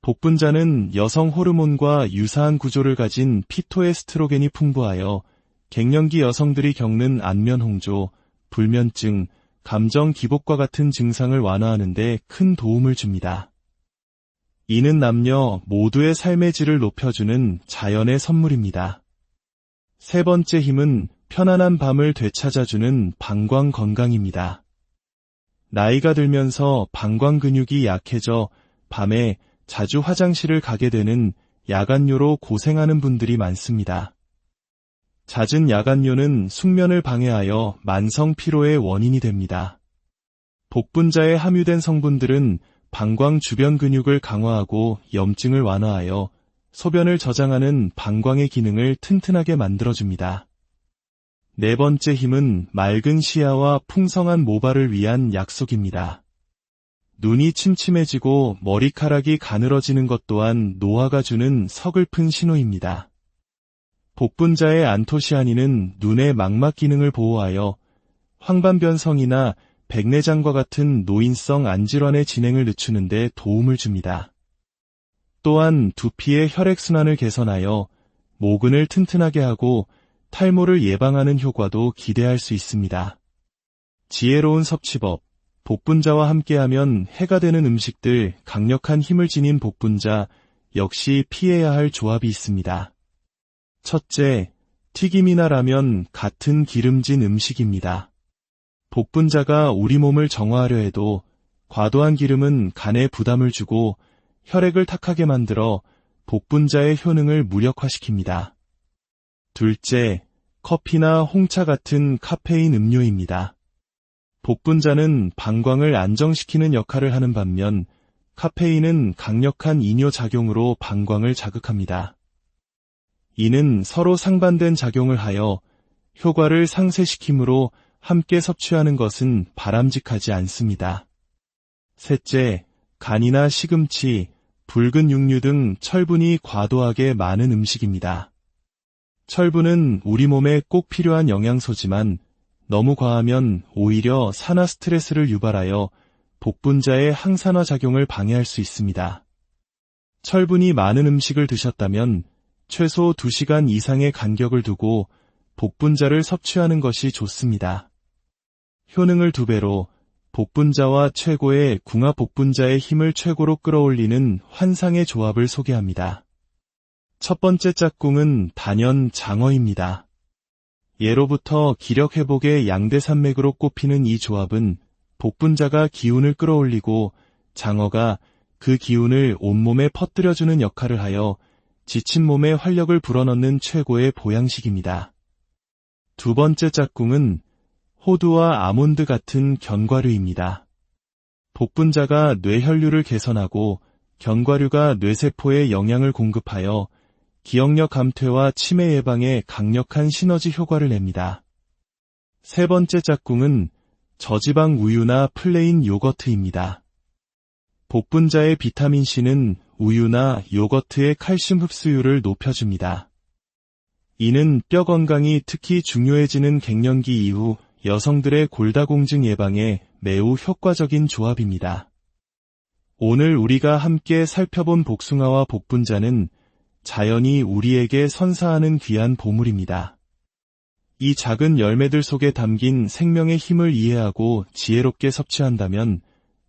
S1: 복분자는 여성 호르몬과 유사한 구조를 가진 피토에스트로겐이 풍부하여 갱년기 여성들이 겪는 안면 홍조, 불면증, 감정 기복과 같은 증상을 완화하는 데 큰 도움을 줍니다. 이는 남녀 모두의 삶의 질을 높여주는 자연의 선물입니다. 세 번째 힘은 편안한 밤을 되찾아주는 방광 건강입니다. 나이가 들면서 방광 근육이 약해져 밤에 자주 화장실을 가게 되는 야간뇨로 고생하는 분들이 많습니다. 잦은 야간뇨는 숙면을 방해하여 만성 피로의 원인이 됩니다. 복분자에 함유된 성분들은 방광 주변 근육을 강화하고 염증을 완화하여 소변을 저장하는 방광의 기능을 튼튼하게 만들어줍니다. 네 번째 힘은 맑은 시야와 풍성한 모발을 위한 약속입니다. 눈이 침침해지고 머리카락이 가늘어지는 것 또한 노화가 주는 서글픈 신호입니다. 복분자의 안토시아닌은 눈의 망막 기능을 보호하여 황반변성이나 백내장과 같은 노인성 안질환의 진행을 늦추는 데 도움을 줍니다. 또한 두피의 혈액순환을 개선하여 모근을 튼튼하게 하고 탈모를 예방하는 효과도 기대할 수 있습니다. 지혜로운 섭취법, 복분자와 함께하면 해가 되는 음식들, 강력한 힘을 지닌 복분자, 역시 피해야 할 조합이 있습니다. 첫째, 튀김이나 라면 같은 기름진 음식입니다. 복분자가 우리 몸을 정화하려 해도 과도한 기름은 간에 부담을 주고 혈액을 탁하게 만들어 복분자의 효능을 무력화시킵니다. 둘째, 커피나 홍차 같은 카페인 음료입니다. 복분자는 방광을 안정시키는 역할을 하는 반면 카페인은 강력한 이뇨 작용으로 방광을 자극합니다. 이는 서로 상반된 작용을 하여 효과를 상쇄시키므로 함께 섭취하는 것은 바람직하지 않습니다. 셋째, 간이나 시금치, 붉은 육류 등 철분이 과도하게 많은 음식입니다. 철분은 우리 몸에 꼭 필요한 영양소지만 너무 과하면 오히려 산화 스트레스를 유발하여 복분자의 항산화 작용을 방해할 수 있습니다. 철분이 많은 음식을 드셨다면 최소 2시간 이상의 간격을 두고 복분자를 섭취하는 것이 좋습니다. 효능을 2배로 복분자와 최고의 궁합 복분자의 힘을 최고로 끌어올리는 환상의 조합을 소개합니다. 첫 번째 짝꿍은 단연 장어입니다. 예로부터 기력 회복의 양대산맥으로 꼽히는 이 조합은 복분자가 기운을 끌어올리고 장어가 그 기운을 온몸에 퍼뜨려주는 역할을 하여 지친 몸에 활력을 불어넣는 최고의 보양식입니다. 두 번째 짝꿍은 호두와 아몬드 같은 견과류입니다. 복분자가 뇌혈류를 개선하고 견과류가 뇌세포에 영양을 공급하여 기억력 감퇴와 치매 예방에 강력한 시너지 효과를 냅니다. 세 번째 짝꿍은 저지방 우유나 플레인 요거트입니다. 복분자의 비타민C는 우유나 요거트의 칼슘 흡수율을 높여줍니다. 이는 뼈 건강이 특히 중요해지는 갱년기 이후 여성들의 골다공증 예방에 매우 효과적인 조합입니다. 오늘 우리가 함께 살펴본 복숭아와 복분자는 자연이 우리에게 선사하는 귀한 보물입니다. 이 작은 열매들 속에 담긴 생명의 힘을 이해하고 지혜롭게 섭취한다면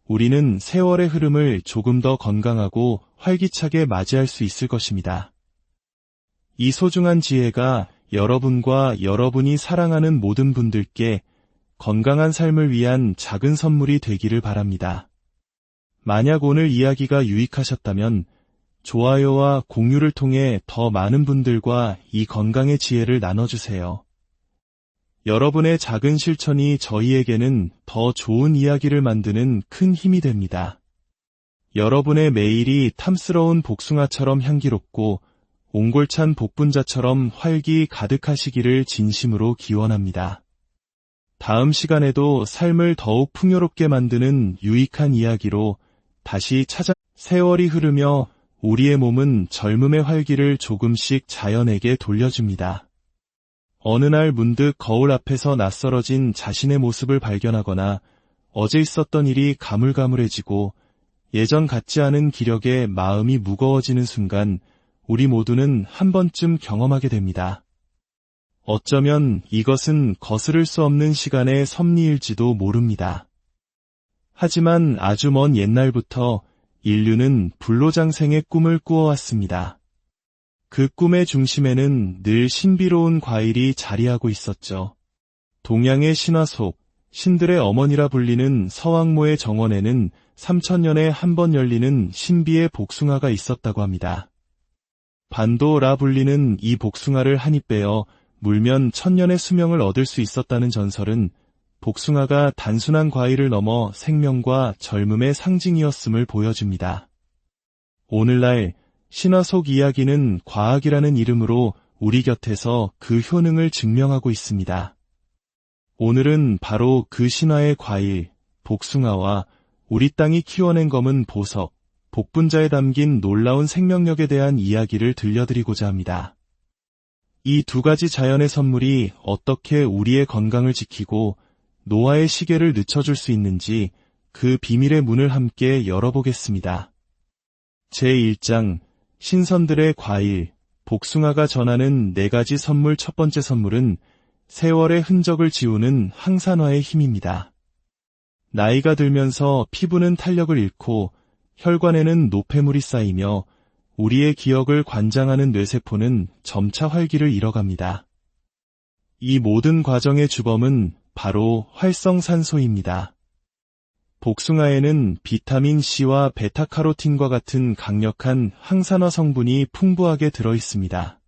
S1: 우리는 세월의 흐름을 조금 더 건강하고 활기차게 맞이할 수 있을 것입니다. 이 소중한 지혜가 여러분과 여러분이 사랑하는 모든 분들께 건강한 삶을 위한 작은 선물이 되기를 바랍니다. 만약 오늘 이야기가 유익하셨다면 좋아요와 공유를 통해 더 많은 분들과 이 건강의 지혜를 나눠주세요. 여러분의 작은 실천이 저희에게는 더 좋은 이야기를 만드는 큰 힘이 됩니다. 여러분의 매일이 탐스러운 복숭아처럼 향기롭고 옹골찬 복분자처럼 활기 가득하시기를 진심으로 기원합니다. 다음 시간에도 삶을 더욱 풍요롭게 만드는 유익한 이야기로 다시 세월이 흐르며 우리의 몸은 젊음의 활기를 조금씩 자연에게 돌려줍니다. 어느 날 문득 거울 앞에서 낯설어진 자신의 모습을 발견하거나 어제 있었던 일이 가물가물해지고 예전 같지 않은 기력에 마음이 무거워지는 순간 우리 모두는 한 번쯤 경험하게 됩니다. 어쩌면 이것은 거스를 수 없는 시간의 섭리일지도 모릅니다. 하지만 아주 먼 옛날부터 인류는 불로장생의 꿈을 꾸어왔습니다. 그 꿈의 중심에는 늘 신비로운 과일이 자리하고 있었죠. 동양의 신화 속 신들의 어머니라 불리는 서왕모의 정원에는 3000년에 한 번 열리는 신비의 복숭아가 있었다고 합니다. 반도라 불리는 이 복숭아를 한 입 베어 물면 1000년의 수명을 얻을 수 있었다는 전설은 복숭아가 단순한 과일을 넘어 생명과 젊음의 상징이었음을 보여줍니다. 오늘날 신화 속 이야기는 과학이라는 이름으로 우리 곁에서 그 효능을 증명하고 있습니다. 오늘은 바로 그 신화의 과일, 복숭아와 우리 땅이 키워낸 검은 보석, 복분자에 담긴 놀라운 생명력에 대한 이야기를 들려드리고자 합니다. 이 두 가지 자연의 선물이 어떻게 우리의 건강을 지키고 노화의 시계를 늦춰줄 수 있는지 그 비밀의 문을 함께 열어보겠습니다. 제1장 신선들의 과일, 복숭아가 전하는 4가지 선물. 첫 번째 선물은 세월의 흔적을 지우는 항산화의 힘입니다. 나이가 들면서 피부는 탄력을 잃고 혈관에는 노폐물이 쌓이며 우리의 기억을 관장하는 뇌세포는 점차 활기를 잃어갑니다. 이 모든 과정의 주범은 바로 활성산소입니다. 복숭아에는 비타민 C와 베타카로틴과 같은 강력한 항산화 성분이 풍부하게 들어있습니다.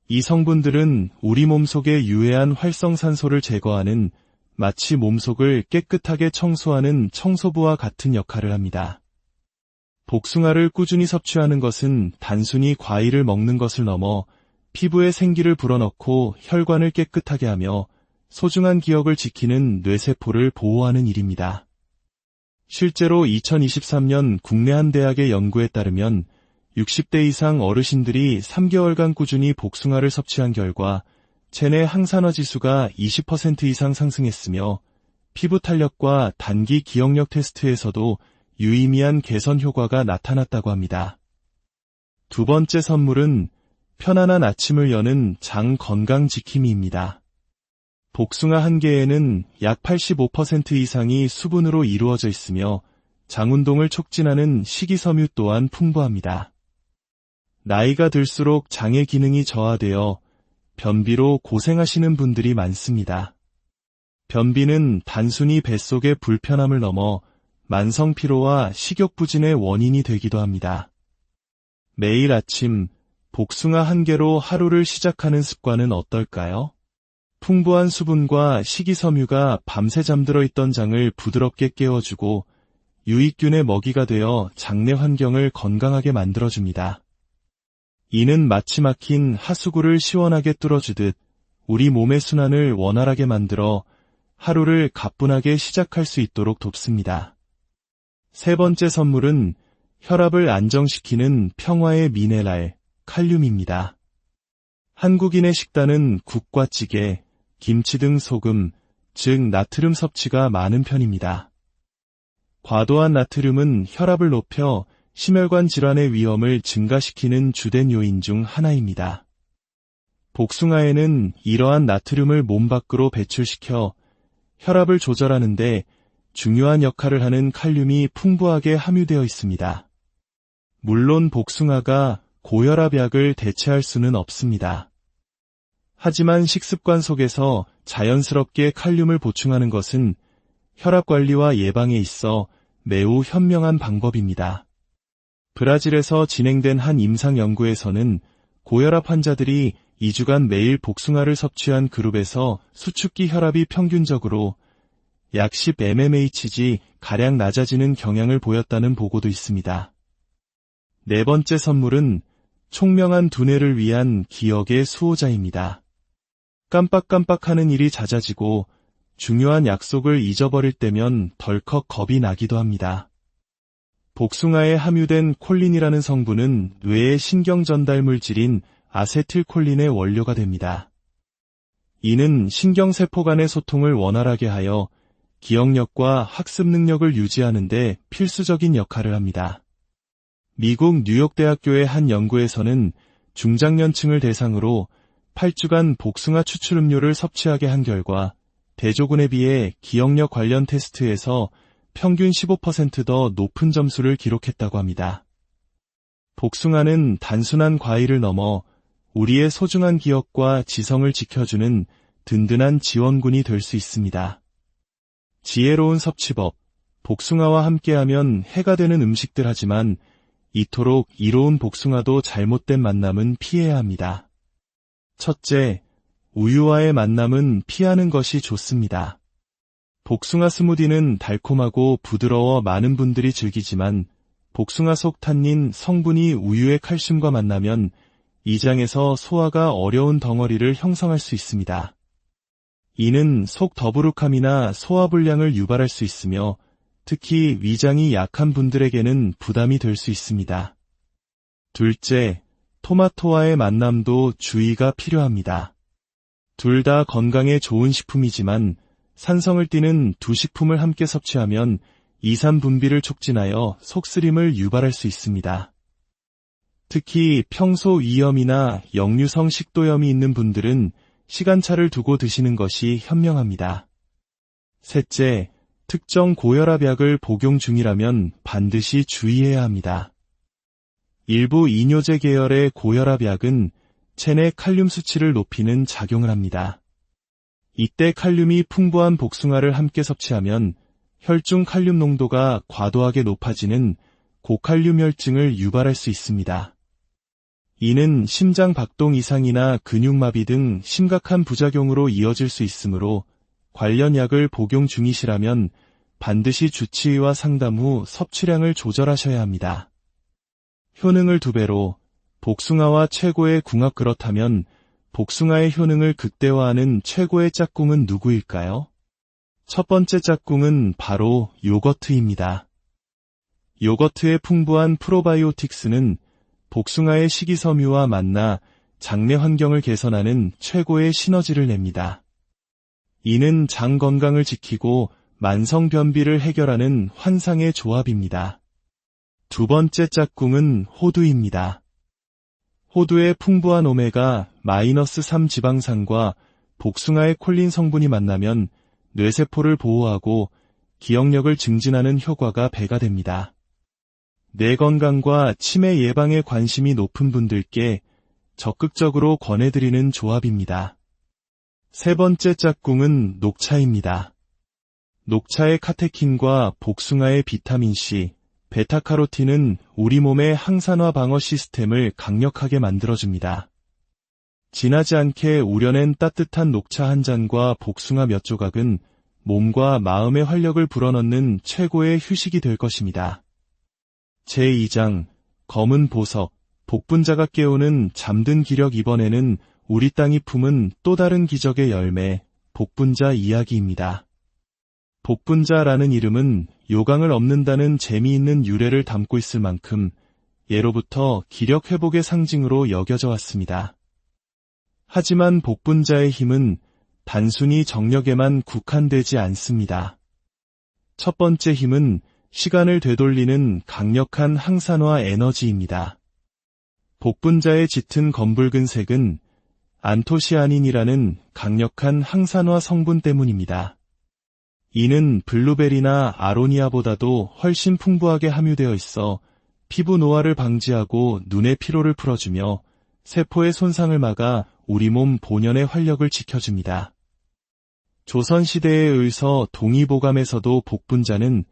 S1: 이 성분들은 우리 몸속의 유해한 활성산소를 제거하는 마치 몸속을 깨끗하게 청소하는 청소부와 같은 역할을 합니다. 복숭아를 꾸준히 섭취하는 것은 단순히 과일을 먹는 것을 넘어 피부에 생기를 불어넣고 혈관을 깨끗하게 하며 소중한 기억을 지키는 뇌세포를 보호하는 일입니다. 실제로 2023년 국내 한 대학의 연구에 따르면 60대 이상 어르신들이 3개월간 꾸준히 복숭아를 섭취한 결과 체내 항산화 지수가 20% 이상 상승했으며 피부 탄력과 단기 기억력 테스트에서도 유의미한 개선 효과가 나타났다고 합니다. 두 번째 선물은 편안한 아침을 여는 장 건강 지킴이입니다. 복숭아 한 개에는 약 85% 이상이 수분으로 이루어져 있으며 장 운동을 촉진하는 식이섬유 또한 풍부합니다. 나이가 들수록 장의 기능이 저하되어 변비로 고생하시는 분들이 많습니다. 변비는 단순히 뱃속의 불편함을 넘어 만성 피로와 식욕 부진의 원인이 되기도 합니다. 매일 아침 복숭아 한 개로 하루를 시작하는 습관은 어떨까요? 풍부한 수분과 식이섬유가 밤새 잠들어 있던 장을 부드럽게 깨워주고 유익균의 먹이가 되어 장내 환경을 건강하게 만들어줍니다. 이는 마치 막힌 하수구를 시원하게 뚫어주듯 우리 몸의 순환을 원활하게 만들어 하루를 가뿐하게 시작할 수 있도록 돕습니다. 세 번째 선물은 혈압을 안정시키는 평화의 미네랄, 칼륨입니다. 한국인의 식단은 국과 찌개, 김치 등 소금, 즉 나트륨 섭취가 많은 편입니다. 과도한 나트륨은 혈압을 높여 심혈관 질환의 위험을 증가시키는 주된 요인 중 하나입니다. 복숭아에는 이러한 나트륨을 몸 밖으로 배출시켜 혈압을 조절하는 데 중요한 역할을 하는 칼륨이 풍부하게 함유되어 있습니다. 물론 복숭아가 고혈압약을 대체할 수는 없습니다. 하지만 식습관 속에서 자연스럽게 칼륨을 보충하는 것은 혈압 관리와 예방에 있어 매우 현명한 방법입니다. 브라질에서 진행된 한 임상 연구에서는 고혈압 환자들이 2주간 매일 복숭아를 섭취한 그룹에서 수축기 혈압이 평균적으로 약 10mmHg 가량 낮아지는 경향을 보였다는 보고도 있습니다. 네 번째 선물은 총명한 두뇌를 위한 기억의 수호자입니다. 깜빡깜빡하는 일이 잦아지고 중요한 약속을 잊어버릴 때면 덜컥 겁이 나기도 합니다. 복숭아에 함유된 콜린이라는 성분은 뇌의 신경 전달 물질인 아세틸콜린의 원료가 됩니다. 이는 신경세포 간의 소통을 원활하게 하여 기억력과 학습 능력을 유지하는 데 필수적인 역할을 합니다. 미국 뉴욕대학교의 한 연구에서는 중장년층을 대상으로 8주간 복숭아 추출 음료를 섭취하게 한 결과 대조군에 비해 기억력 관련 테스트에서 평균 15% 더 높은 점수를 기록했다고 합니다. 복숭아는 단순한 과일을 넘어 우리의 소중한 기억과 지성을 지켜주는 든든한 지원군이 될 수 있습니다. 지혜로운 섭취법, 복숭아와 함께하면 해가 되는 음식들 하지만 이토록 이로운 복숭아도 잘못된 만남은 피해야 합니다. 첫째, 우유와의 만남은 피하는 것이 좋습니다. 복숭아 스무디는 달콤하고 부드러워 많은 분들이 즐기지만 복숭아 속 탄닌 성분이 우유의 칼슘과 만나면 이장에서 소화가 어려운 덩어리를 형성할 수 있습니다. 이는 속 더부룩함이나 소화불량을 유발할 수 있으며 특히 위장이 약한 분들에게는 부담이 될 수 있습니다. 둘째, 토마토와의 만남도 주의가 필요합니다. 둘 다 건강에 좋은 식품이지만 산성을 띠는 두 식품을 함께 섭취하면 이산 분비를 촉진하여 속쓰림을 유발할 수 있습니다. 특히 평소 위염이나 역류성 식도염이 있는 분들은 시간차를 두고 드시는 것이 현명합니다. 셋째, 특정 고혈압약을 복용 중이라면 반드시 주의해야 합니다. 일부 이뇨제 계열의 고혈압약은 체내 칼륨 수치를 높이는 작용을 합니다. 이때 칼륨이 풍부한 복숭아를 함께 섭취하면 혈중 칼륨 농도가 과도하게 높아지는 고칼륨혈증을 유발할 수 있습니다. 이는 심장 박동 이상이나 근육마비 등 심각한 부작용으로 이어질 수 있으므로 관련 약을 복용 중이시라면 반드시 주치의와 상담 후 섭취량을 조절하셔야 합니다. 효능을 2배로 복숭아와 최고의 궁합. 그렇다면 복숭아의 효능을 극대화하는 최고의 짝꿍은 누구일까요? 첫 번째 짝꿍은 바로 요거트입니다. 요거트의 풍부한 프로바이오틱스는 복숭아의 식이섬유와 만나 장내 환경을 개선하는 최고의 시너지를 냅니다. 이는 장 건강을 지키고 만성 변비를 해결하는 환상의 조합입니다. 두 번째 짝꿍은 호두입니다. 호두의 풍부한 오메가-3 지방산과 복숭아의 콜린 성분이 만나면 뇌세포를 보호하고 기억력을 증진하는 효과가 배가 됩니다. 뇌 건강과 치매 예방에 관심이 높은 분들께 적극적으로 권해드리는 조합입니다. 세 번째 짝꿍은 녹차입니다. 녹차의 카테킨과 복숭아의 비타민C, 베타카로틴은 우리 몸의 항산화 방어 시스템을 강력하게 만들어줍니다. 진하지 않게 우려낸 따뜻한 녹차 한 잔과 복숭아 몇 조각은 몸과 마음의 활력을 불어넣는 최고의 휴식이 될 것입니다. 제2장, 검은 보석, 복분자가 깨우는 잠든 기력. 이번에는 우리 땅이 품은 또 다른 기적의 열매, 복분자 이야기입니다. 복분자라는 이름은 요강을 엎는다는 재미있는 유래를 담고 있을 만큼 예로부터 기력 회복의 상징으로 여겨져 왔습니다. 하지만 복분자의 힘은 단순히 정력에만 국한되지 않습니다. 첫 번째 힘은 시간을 되돌리는 강력한 항산화 에너지입니다. 복분자의 짙은 검붉은 색은 안토시아닌이라는 강력한 항산화 성분 때문입니다. 이는 블루베리나 아로니아보다도 훨씬 풍부하게 함유되어 있어 피부 노화를 방지하고 눈의 피로를 풀어주며 세포의 손상을 막아 우리 몸 본연의 활력을 지켜줍니다. 조선시대에 의서 동의보감에서도 복분자는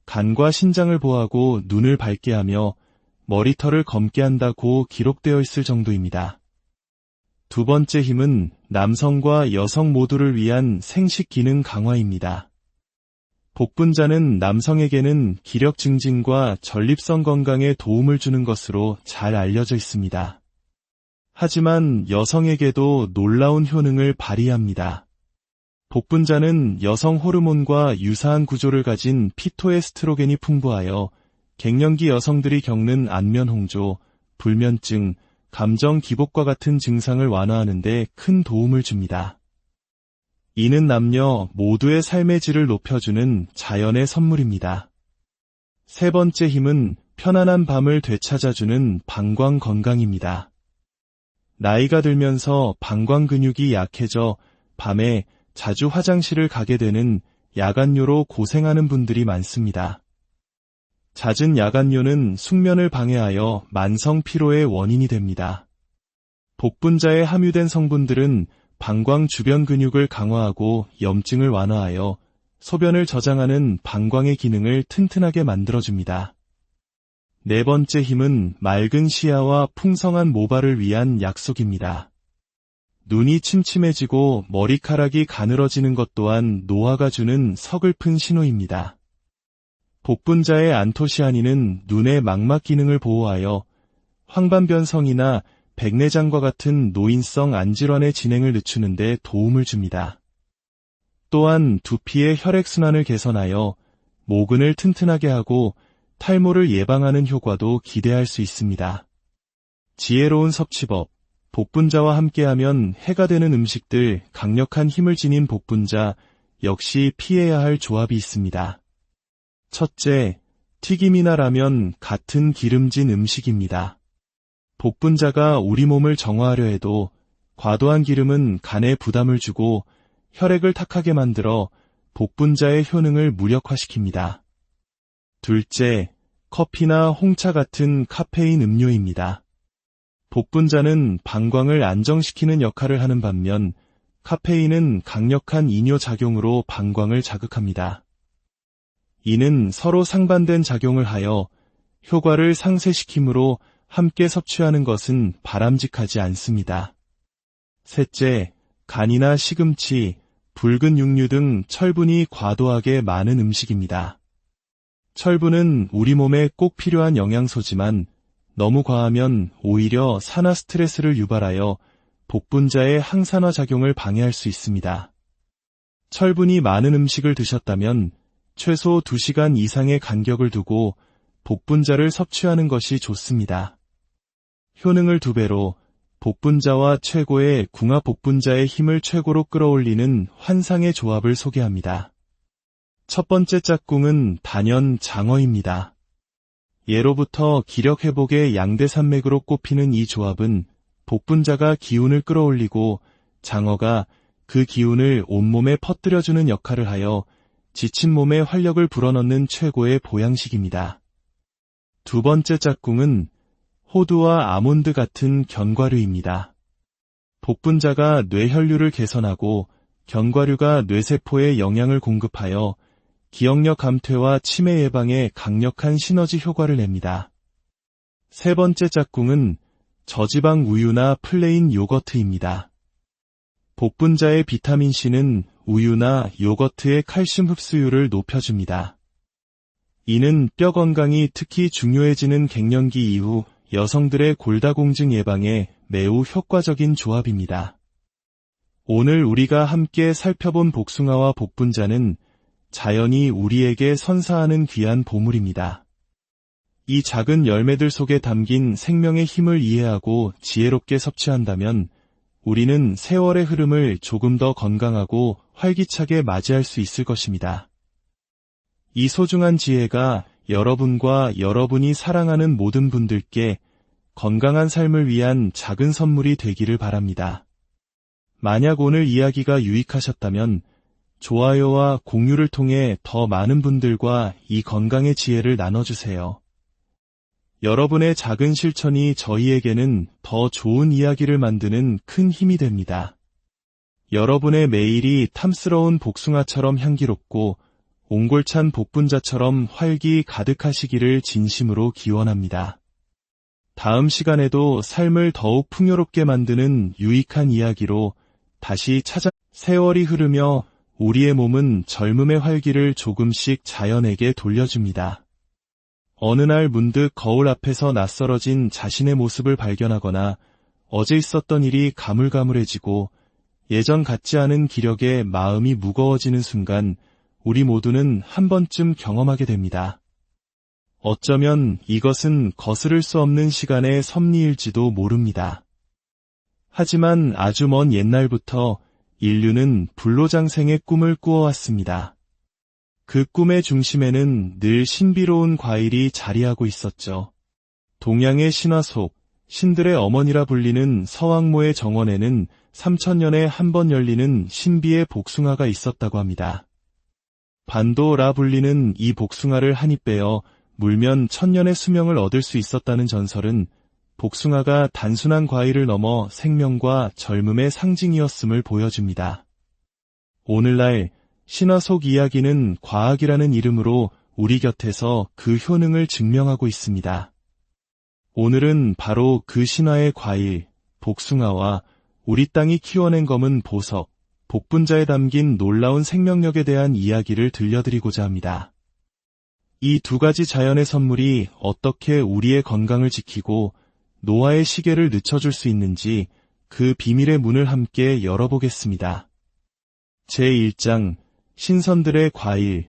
S1: 간과 신장을 보호하고 눈을 밝게 하며 머리털을 검게 한다고 기록되어 있을 정도입니다. 두 번째 힘은 남성과 여성 모두를 위한 생식 기능 강화입니다. 복분자는 남성에게는 기력 증진과 전립선 건강에 도움을 주는 것으로 잘 알려져 있습니다. 하지만 여성에게도 놀라운 효능을 발휘합니다. 복분자는 여성 호르몬과 유사한 구조를 가진 피토에스트로겐이 풍부하여 갱년기 여성들이 겪는 안면 홍조, 불면증, 감정 기복과 같은 증상을 완화하는 데 큰 도움을 줍니다. 이는 남녀 모두의 삶의 질을 높여주는 자연의 선물입니다. 세 번째 힘은 편안한 밤을 되찾아주는 방광 건강입니다. 나이가 들면서 방광 근육이 약해져 밤에 자주 화장실을 가게 되는 야간뇨로 고생하는 분들이 많습니다. 잦은 야간뇨는 숙면을 방해하여 만성 피로의 원인이 됩니다. 복분자에 함유된 성분들은 방광 주변 근육을 강화하고 염증을 완화하여 소변을 저장하는 방광의 기능을 튼튼하게 만들어줍니다. 네 번째 힘은 맑은 시야와 풍성한 모발을 위한 약속입니다. 눈이 침침해지고 머리카락이 가늘어지는 것 또한 노화가 주는 서글픈 신호입니다. 복분자의 안토시아닌은 눈의 망막 기능을 보호하여 황반변성이나 백내장과 같은 노인성 안질환의 진행을 늦추는 데 도움을 줍니다. 또한 두피의 혈액순환을 개선하여 모근을 튼튼하게 하고 탈모를 예방하는 효과도 기대할 수 있습니다. 지혜로운 섭취법, 복분자와 함께하면 해가 되는 음식들, 강력한 힘을 지닌 복분자, 역시 피해야 할 조합이 있습니다. 첫째, 튀김이나 라면 같은 기름진 음식입니다. 복분자가 우리 몸을 정화하려 해도 과도한 기름은 간에 부담을 주고 혈액을 탁하게 만들어 복분자의 효능을 무력화시킵니다. 둘째, 커피나 홍차 같은 카페인 음료입니다. 복분자는 방광을 안정시키는 역할을 하는 반면 카페인은 강력한 이뇨 작용으로 방광을 자극합니다. 이는 서로 상반된 작용을 하여 효과를 상쇄시키므로 함께 섭취하는 것은 바람직하지 않습니다. 셋째, 간이나 시금치, 붉은 육류 등 철분이 과도하게 많은 음식입니다. 철분은 우리 몸에 꼭 필요한 영양소지만 너무 과하면 오히려 산화 스트레스를 유발하여 복분자의 항산화 작용을 방해할 수 있습니다. 철분이 많은 음식을 드셨다면 최소 2시간 이상의 간격을 두고 복분자를 섭취하는 것이 좋습니다. 효능을 2배로 복분자와 최고의 궁합 복분자의 힘을 최고로 끌어올리는 환상의 조합을 소개합니다. 첫 번째 짝꿍은 단연 장어입니다. 예로부터 기력 회복의 양대산맥으로 꼽히는 이 조합은 복분자가 기운을 끌어올리고 장어가 그 기운을 온몸에 퍼뜨려주는 역할을 하여 지친 몸에 활력을 불어넣는 최고의 보양식입니다. 두 번째 짝꿍은 호두와 아몬드 같은 견과류입니다. 복분자가 뇌혈류를 개선하고 견과류가 뇌세포에 영양을 공급하여 기억력 감퇴와 치매 예방에 강력한 시너지 효과를 냅니다. 세 번째 짝꿍은 저지방 우유나 플레인 요거트입니다. 복분자의 비타민C는 우유나 요거트의 칼슘 흡수율을 높여줍니다. 이는 뼈 건강이 특히 중요해지는 갱년기 이후 여성들의 골다공증 예방에 매우 효과적인 조합입니다. 오늘 우리가 함께 살펴본 복숭아와 복분자는 자연이 우리에게 선사하는 귀한 보물입니다. 이 작은 열매들 속에 담긴 생명의 힘을 이해하고 지혜롭게 섭취한다면 우리는 세월의 흐름을 조금 더 건강하고 활기차게 맞이할 수 있을 것입니다. 이 소중한 지혜가 여러분과 여러분이 사랑하는 모든 분들께 건강한 삶을 위한 작은 선물이 되기를 바랍니다. 만약 오늘 이야기가 유익하셨다면 좋아요와 공유를 통해 더 많은 분들과 이 건강의 지혜를 나눠주세요. 여러분의 작은 실천이 저희에게는 더 좋은 이야기를 만드는 큰 힘이 됩니다. 여러분의 매일이 탐스러운 복숭아처럼 향기롭고 옹골찬 복분자처럼 활기 가득하시기를 진심으로 기원합니다. 다음 시간에도 삶을 더욱 풍요롭게 만드는 유익한 이야기로 다시 세월이 흐르며 우리의 몸은 젊음의 활기를 조금씩 자연에게 돌려줍니다. 어느 날 문득 거울 앞에서 낯설어진 자신의 모습을 발견하거나 어제 있었던 일이 가물가물해지고 예전 같지 않은 기력에 마음이 무거워지는 순간 우리 모두는 한 번쯤 경험하게 됩니다. 어쩌면 이것은 거스를 수 없는 시간의 섭리일지도 모릅니다. 하지만 아주 먼 옛날부터 인류는 불로장생의 꿈을 꾸어왔습니다. 그 꿈의 중심에는 늘 신비로운 과일이 자리하고 있었죠. 동양의 신화 속 신들의 어머니라 불리는 서왕모의 정원에는 3000년에 한 번 열리는 신비의 복숭아가 있었다고 합니다. 반도라 불리는 이 복숭아를 한 입 베어 물면 1000년의 수명을 얻을 수 있었다는 전설은 복숭아가 단순한 과일을 넘어 생명과 젊음의 상징이었음을 보여줍니다. 오늘날 신화 속 이야기는 과학이라는 이름으로 우리 곁에서 그 효능을 증명하고 있습니다. 오늘은 바로 그 신화의 과일, 복숭아와 우리 땅이 키워낸 검은 보석, 복분자에 담긴 놀라운 생명력에 대한 이야기를 들려드리고자 합니다. 이 두 가지 자연의 선물이 어떻게 우리의 건강을 지키고 노화의 시계를 늦춰줄 수 있는지 그 비밀의 문을 함께 열어보겠습니다. 제1장 신선들의 과일